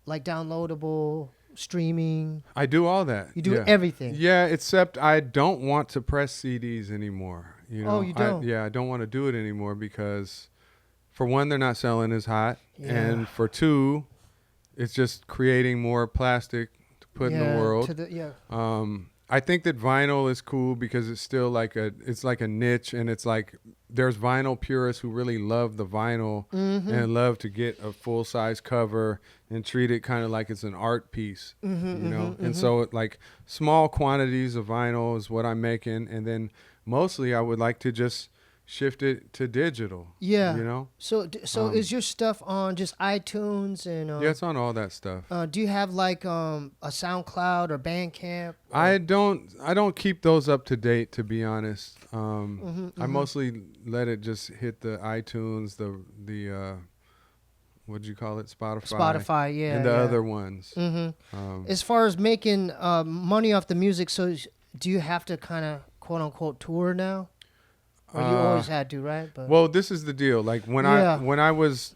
like downloadable streaming?
I do all that.
You do everything.
Yeah, except I don't want to press CDs anymore. You know?
Oh, you don't?
I don't want to do it anymore because, for one, they're not selling as hot, and for two, it's just creating more plastic to put in the world. I think that vinyl is cool because it's still like it's like a niche, and it's like there's vinyl purists who really love the vinyl and love to get a full size cover and treat it kind of like it's an art piece, you know? And so like small quantities of vinyl is what I'm making. And then mostly I would like to just shift it to digital.
Yeah.
You know?
So is your stuff on just iTunes and
yeah, it's on all that stuff.
Do you have like a SoundCloud or Bandcamp?
I don't keep those up to date, to be honest. I mostly let it just hit the iTunes, the what'd you call it? Spotify,
yeah.
And the other ones.
As far as making money off the music, so do you have to kind of quote unquote tour now? Or you always had to, right? But
well, this is the deal. Like when I was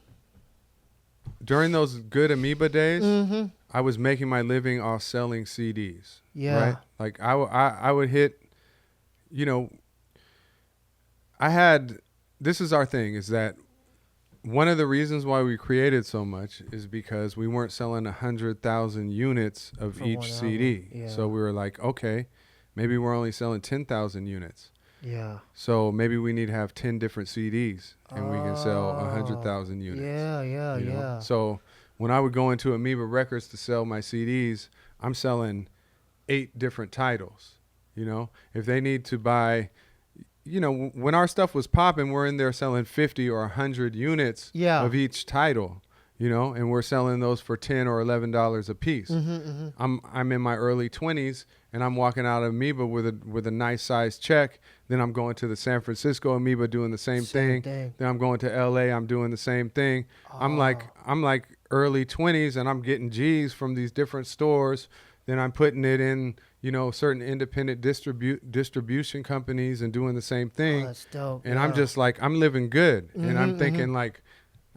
during those good Amoeba days, I was making my living off selling CDs.
Yeah.
Right. Like I would hit, you know. This is our thing, is that one of the reasons why we created so much is because we weren't selling 100,000 units of each CD.
Yeah.
So we were like, okay, maybe we're only selling 10,000 units.
Yeah.
So maybe we need to have 10 different CDs and we can sell 100,000 units.
Yeah.
So when I would go into Amoeba Records to sell my CDs, I'm selling 8 different titles. You know, if they need to buy, you know, when our stuff was popping, we're in there selling 50 or 100 units of each title. You know, and we're selling those for $10 or $11 a piece. I'm in my early 20s, and I'm walking out of Amoeba with a nice size check. Then I'm going to the San Francisco Amoeba doing the same thing. Then I'm going to LA. I'm doing the same thing. I'm like early 20s, and I'm getting G's from these different stores. Then I'm putting it in, you know, certain independent distribution companies and doing the same thing.
Oh, that's dope.
And I'm just like, I'm living good, and I'm thinking like.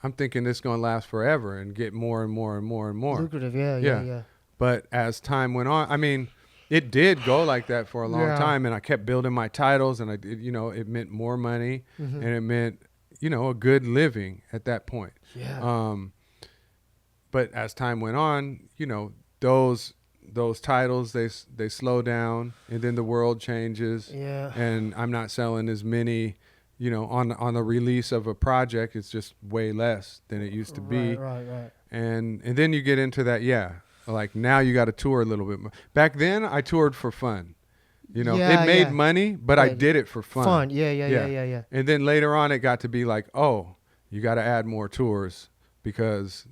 I'm thinking this is going to last forever and get more and more and more and more.
Lucrative, yeah.
But as time went on, I mean, it did go like that for a long time, and I kept building my titles, and I did, you know, it meant more money, and it meant, you know, a good living at that point.
Yeah.
But as time went on, you know, those titles, they slow down, and then the world changes.
Yeah.
And I'm not selling as many. You know, on the release of a project, it's just way less than it used to be.
Right.
And then you get into that, like now you got to tour a little bit more. Back then, I toured for fun. You know, it made money, but I did it for fun.
Yeah. And
then later on, it got to be like, oh, you got to add more tours because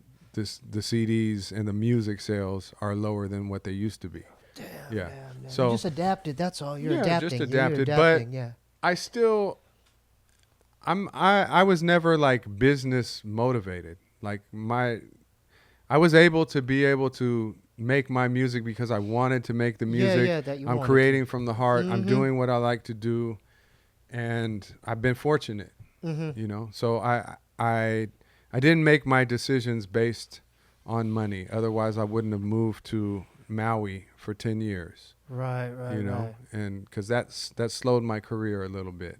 the CDs and the music sales are lower than what they used to be.
Damn,
Yeah.
man.
So
you just adapted. That's all. You're
yeah,
adapting.
just
You're
adapted.
adapting,
But
yeah.
I still, I was never like business motivated. Like I was able to make my music because I wanted to make the music.
Yeah, that you
I'm
wanted
creating from the heart. I'm
Mhm.
doing what I like to do, and I've been fortunate.
Mm-hmm.
You know, so I didn't make my decisions based on money. Otherwise, I wouldn't have moved to Maui for 10 years.
Right.
You know, and because that slowed my career a little bit.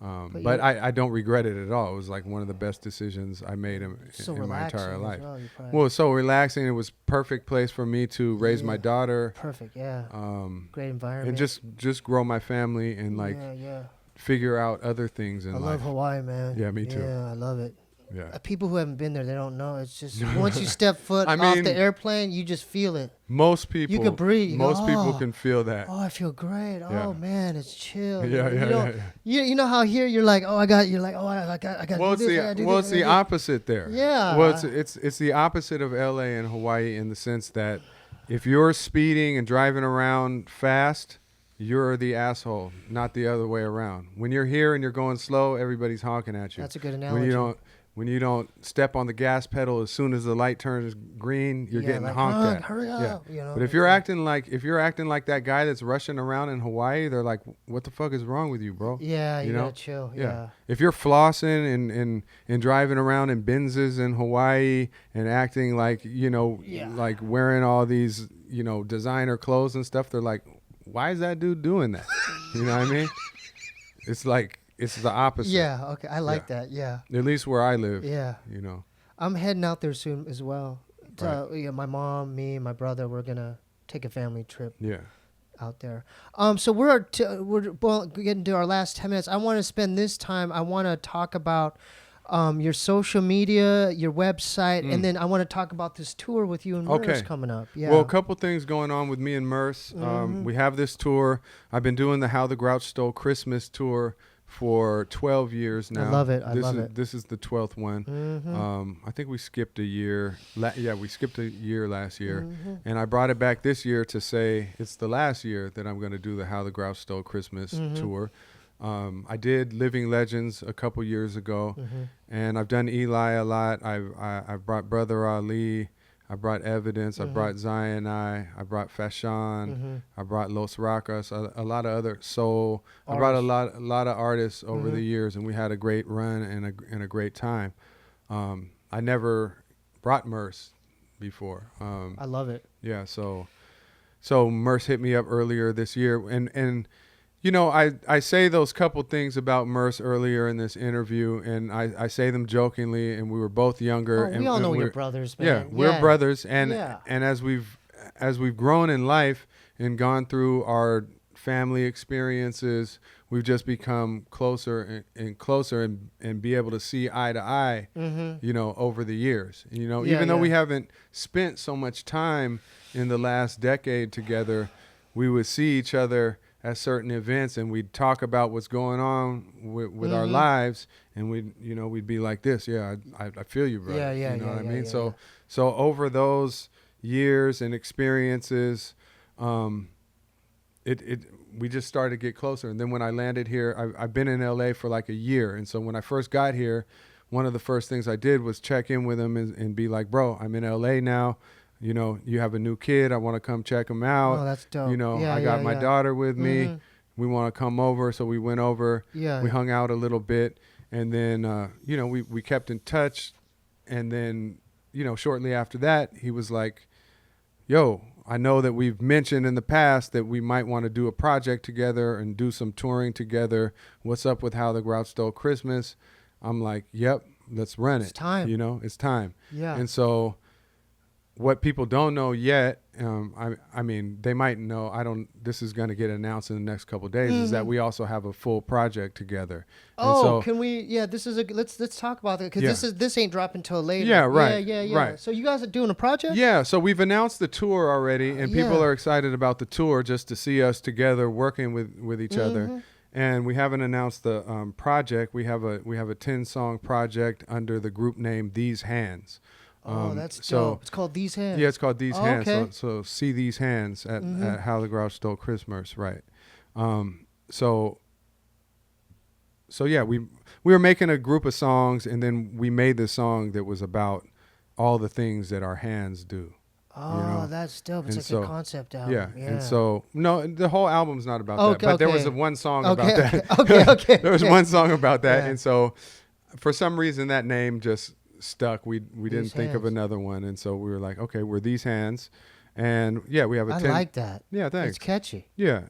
But
you're-
I don't regret it at all. It was like one of the best decisions I made in my entire
relaxing
life.
as well,
Well, it was so relaxing. It was perfect place for me to raise my daughter.
Perfect, yeah. Great
And
environment.
just grow my family and like figure out other things in life.
I love Hawaii, man.
Yeah, me too.
Yeah, I love it.
Yeah.
People who haven't been there, they don't know. It's just once you step foot
I
off
mean,
the airplane, you just feel it.
Most people,
You can breathe. You go,
most people
"Oh,
can feel that.
Oh, I feel great.
Yeah.
Oh man, it's chill.
Yeah,
you
yeah,
know,
yeah.
You know how here you're like, oh, I got. You're like, oh, I got.
Well,
do this, I gotta do this,
it's
I
the
gotta do
opposite there.
Yeah.
Well, it's the opposite of LA and Hawaii in the sense that if you're speeding and driving around fast, you're the asshole, not the other way around. When you're here and you're going slow, everybody's honking at you.
That's a good analogy.
When you don't step on the gas pedal as soon as the light turns green, you're getting
like,
honked at.
Hurry up. You know,
But if you're acting like that guy that's rushing around in Hawaii, they're like, "What the fuck is wrong with you, bro?"
Yeah, you
know?
gotta chill. Yeah.
If you're flossing and driving around in Benzes in Hawaii and acting like, like wearing all these, designer clothes and stuff, they're like, "Why is that dude doing that?" You know what I mean? It's like it's the opposite.
Yeah. Okay. I like that. Yeah.
At least where I live.
Yeah. I'm heading out there soon as well.
Right.
My mom, me, my brother, we're gonna take a family trip.
Yeah.
Out there. So we're getting to our last 10 minutes. I want to spend this time. I want to talk about your social media, your website, and then I want to talk about this tour with you and Murs coming up. Yeah.
Well, a couple things going on with me and Murs. We have this tour. I've been doing the How the Grouch Stole Christmas tour for 12 years now.
I love it. I love it.
This is the 12th one. I think we skipped a year. We skipped a year last year. And I brought it back this year to say it's the last year that I'm going to do the How the Grouch Stole Christmas tour. I did Living Legends a couple years ago, and I've done Eli a lot. I've brought Brother Ali. I brought Evidence. I brought Zion I brought Fashion. I brought Los Racas. A lot of other soul. Artists. I brought a lot of artists over the years, and we had a great run and a great time. I never brought Murs before.
I love it.
Yeah, so Murs hit me up earlier this year, and I say those couple things about Murs earlier in this interview, and I say them jokingly, and we were both younger.
And we all know you're brothers, man.
Yeah, we're brothers, and as we've grown in life and gone through our family experiences, we've just become closer and closer and be able to see eye to eye, over the years. Even though we haven't spent so much time in the last decade together, we would see each other at certain events, and we'd talk about what's going on with our lives, and we'd be like this. Yeah, I feel you, brother.
Yeah,
you know what I mean?
Yeah.
So over those years and experiences, we just started to get closer. And then when I landed here, I've been in LA for like a year, and so when I first got here, one of the first things I did was check in with him and be like, bro, I'm in LA now. You have a new kid. I want to come check him out.
Oh, that's dope.
I got my daughter with me. We want to come over. So we went over.
Yeah.
We hung out a little bit. And then, we kept in touch. And then, shortly after that, he was like, yo, I know that we've mentioned in the past that we might want to do a project together and do some touring together. What's up with How the Grouch Stole Christmas? I'm like, yep, let's run it.
It's time.
It's time.
Yeah.
And so what people don't know yet, I mean, they might know. This is going to get announced in the next couple of days. Is that we also have a full project together.
Oh, can we? Yeah, this is let's talk about that because this ain't dropping until later.
Yeah, right.
Yeah.
Right.
So you guys are doing a project?
Yeah. So we've announced the tour already, and people are excited about the tour just to see us together working with each other. And we haven't announced the project. We have a 10-song project under the group name These Hands.
Oh, that's
so
dope. It's called These Hands.
Yeah, it's called These Hands.
Okay.
So see these hands at How the Grouch Stole Christmas, right? So yeah, we were making a group of songs, and then we made this song that was about all the things that our hands do.
Oh, that's dope. It's like a concept album.
Yeah. And so, no, the whole album's not about that. But there was one song about that.
Okay.
There was one song about that. Yeah. And so, for some reason, that name just stuck. We didn't think of another one. And so, we were like, okay, we're These Hands. And, yeah, we have a 10.
I like that.
Yeah, thanks.
It's catchy.
Yeah.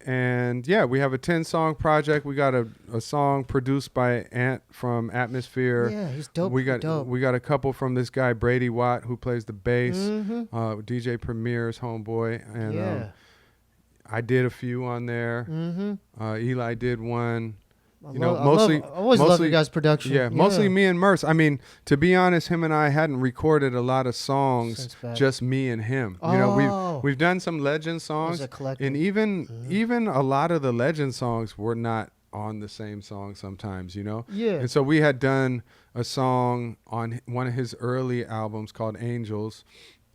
And yeah, we have a 10-song project. We got a song produced by Ant from Atmosphere.
Yeah, he's dope.
We got a couple from this guy Brady Watt who plays the bass. DJ Premier's homeboy, and I did a few on there. Eli did one. I always love your guys' production. Yeah, mostly me and Murs. I mean, to be honest, him and I hadn't recorded a lot of songs, just me and him. You know, we've done some legend songs, and even a lot of the legend songs were not on the same song sometimes, you know?
Yeah.
And so we had done a song on one of his early albums called Angels.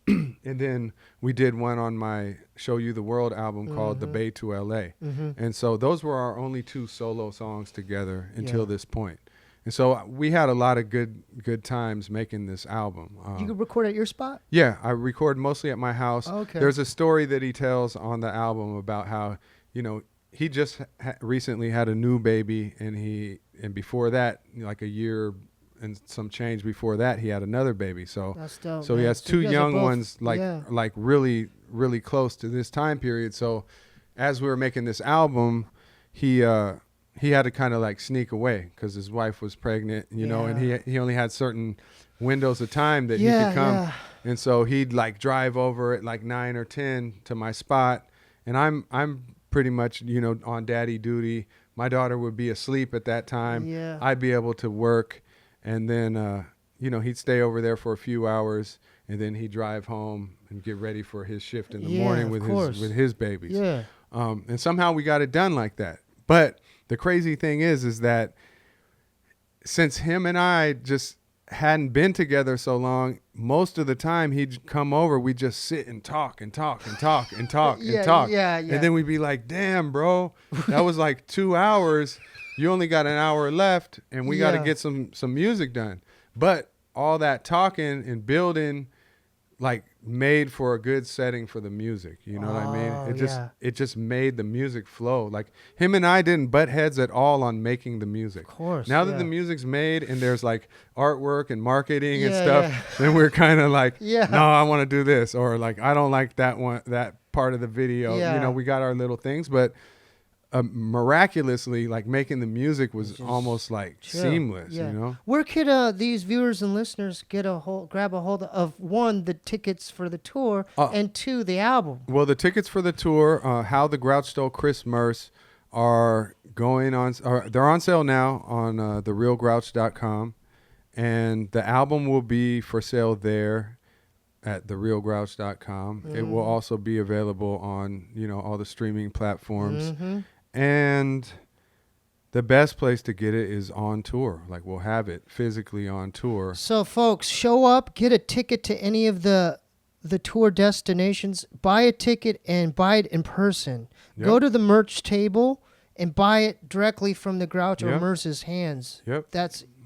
And then we did one on my Show You the World album called The Bay to LA. And so those were our only 2 solo songs together until this point. And so we had a lot of good times making this album.
You could record at your spot?
Yeah, I record mostly at my house.
Okay.
There's a story that he tells on the album about how, you know, he just recently had a new baby, and before that, like a year and some change before that, he had another baby. So
that's dope,
so he has 2 young ones, like really, really close to this time period. So as we were making this album, he had to kind of like sneak away because his wife was pregnant, you know, and he only had certain windows of time that he could come. Yeah. And so he'd like drive over at like 9 or 10 to my spot, and I'm pretty much, you know, on daddy duty. My daughter would be asleep at that time.
Yeah.
I'd be able to work. And then, you know, he'd stay over there for a few hours, and then he'd drive home and get ready for his shift in the morning with his babies.
Yeah.
And somehow we got it done like that. But the crazy thing is that since him and I just hadn't been together so long, most of the time he'd come over, we'd just sit and talk and talk and talk and talk and talk.
Yeah.
And then we'd be like, damn, bro, that was like 2 hours. You only got an hour left, and we got to get some music done. But all that talking and building, like, made for a good setting for the music. You know what I mean? It just made the music flow. Like, him and I didn't butt heads at all on making the music.
Of course.
Now that the music's made and there's like artwork and marketing and stuff, then we're kind of like, no, I want to do this, or like, I don't like that part of the video. You know, we got our little things, but miraculously, like, making the music was almost like seamless. You know,
where could these viewers and listeners grab a hold of, one, the tickets for the tour, and 2, the album?
Well, the tickets for the tour, How the Grouch Stole Christmas, are going on. They're on sale now on therealgrouch.com, and the album will be for sale there at therealgrouch.com. It will also be available on, you know, all the streaming platforms. And the best place to get it is on tour. Like, we'll have it physically on tour.
So, folks, show up, get a ticket to any of the tour destinations, buy a ticket and buy it in person. Yep. Go to the merch table and buy it directly from the Grouch or Murs's hands.
Yep.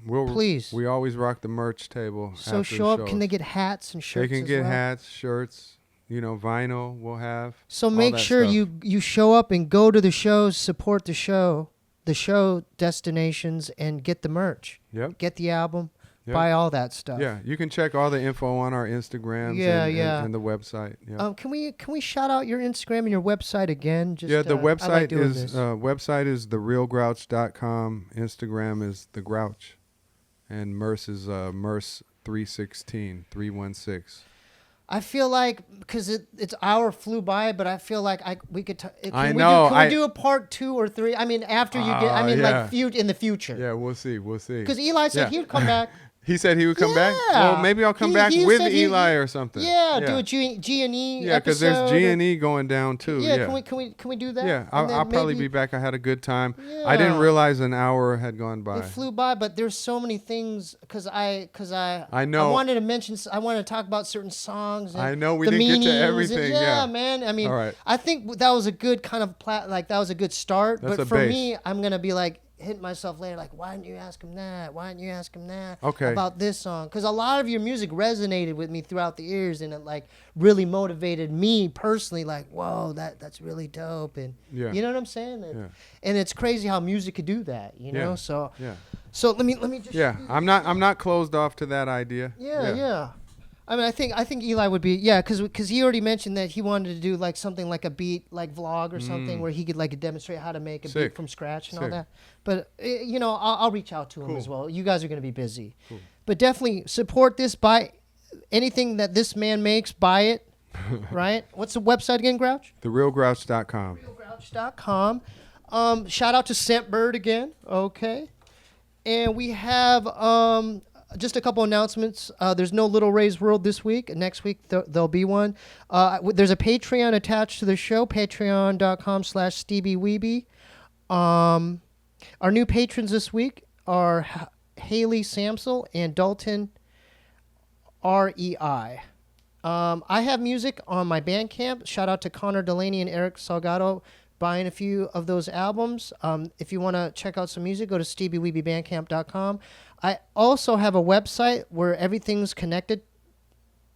Please.
We always rock the merch table.
So show up. Can they get hats and shirts?
They can get hats, shirts. You know, vinyl we'll have.
So make sure you show up and go to the shows, support the show destinations, and get the merch.
Yep.
Get the album, buy all that stuff.
Yeah, you can check all the info on our Instagrams and the website. Yeah.
Can we shout out your Instagram and your website again?
The website is therealgrouch.com. Instagram is the Grouch, and Murs is Murs 316.
I feel like, because it's hour flew by, but I feel like we could. Can we do a part 2 or 3? I mean, after you get. I mean, like in the future.
Yeah, we'll see.
Because Eli said he'd come back.
He said he would come back?
Yeah.
Well, maybe I'll come
He-
back
he
with
said
Eli or something.
Yeah, do a G&E
Yeah, because there's
episode.
G&E going down too.
Yeah,
Yeah,
can we do that?
Yeah,
And then
I'll probably
maybe-
be back. I had a good time. I didn't
Yeah.
realize an hour had gone by.
It flew by, but there's so many things because I
know.
I wanted to mention. I wanted to talk about certain songs. And
I know, we
the
didn't get to
meanings
everything,
And,
yeah.
man. I mean,
All right.
I think that was a good kind of that was a good start.
That's
but
a
for
base.
me, I'm gonna be like hitting myself later, like, why didn't you ask him that? Why didn't you ask him that?
Okay.
About this song, because a lot of your music resonated with me throughout the years, and it like really motivated me personally. Like, whoa, that's really dope, and
Yeah.
you know what I'm saying?
Yeah.
And it's crazy how music could do that, you know.
Yeah.
So.
Yeah.
So let me just
Yeah, I'm not closed off to that idea.
yeah. I mean, I think Eli would be because he already mentioned that he wanted to do like something like a beat like vlog or something where he could like demonstrate how to make a
Sick.
beat from scratch and all
Sick.
that. But you know, I'll reach out to him
Cool.
as well. You guys are going to be busy,
Cool.
but definitely support this. Buy anything that this man makes. Buy it. Right? What's the website again, Grouch?
TheRealGrouch.com.
realgrouch.com. Shout out to Scentbird again. Okay. And we have just a couple announcements. There's no Little Ray's World this week. Next week, there'll be one. There's a Patreon attached to the show, patreon.com/Steebee Weebee. Our new patrons this week are Haley Samsel and Dalton REI. I have music on my Bandcamp. Shout out to Connor Delaney and Eric Salgado buying a few of those albums. If you want to check out some music, go to SteebieWeebieBandcamp.com. I also have a website where everything's connected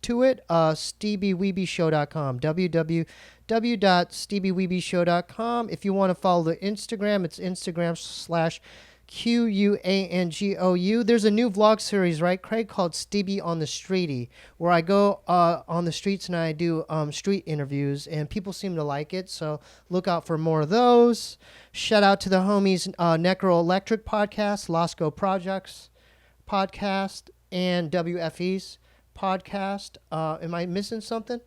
to it, SteebieWeebieShow.com, www.SteebieWeebieShow.com. If you want to follow the Instagram, it's Instagram/QUANGOU. There's a new vlog series, right, Craig, called Steebee on the Streety, where I go on the streets and I do street interviews, and people seem to like it, so look out for more of those. Shout out to the homies Necro Electric Podcast, Lasco Projects Podcast, and WFE's podcast. Am I missing something?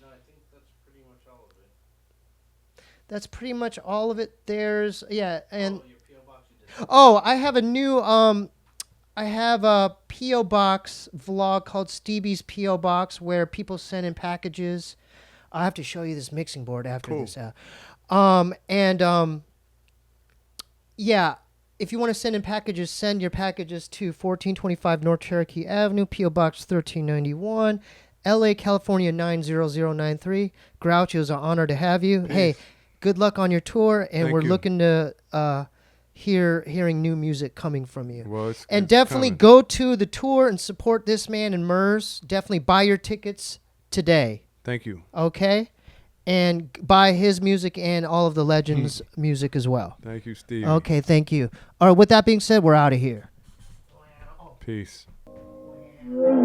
No, I think that's pretty much all of it.
That's pretty much all of it. There's, and
Your P.O. box you did.
oh, I have a new, I have a P.O. Box vlog called Steebie's P.O. Box where people send in packages. I have to show you this mixing board after
Cool.
this. Yeah, if you want to send in packages, send your packages to 1425 North Cherokee Avenue, P.O. Box 1391, LA, California 90093. Grouch, it was an honor to have you.
Peace.
Hey, good luck on your tour, and
Thank
we're
you.
looking to hearing new music coming from you.
Well, it's
Definitely
coming.
go to the tour and support this man and Murs. Definitely buy your tickets today,
Thank you.
okay? And buy his music and all of the legends' music as well.
Thank you, Steve.
Okay, thank you. All right, with that being said, we're out of here.
Peace.
Thank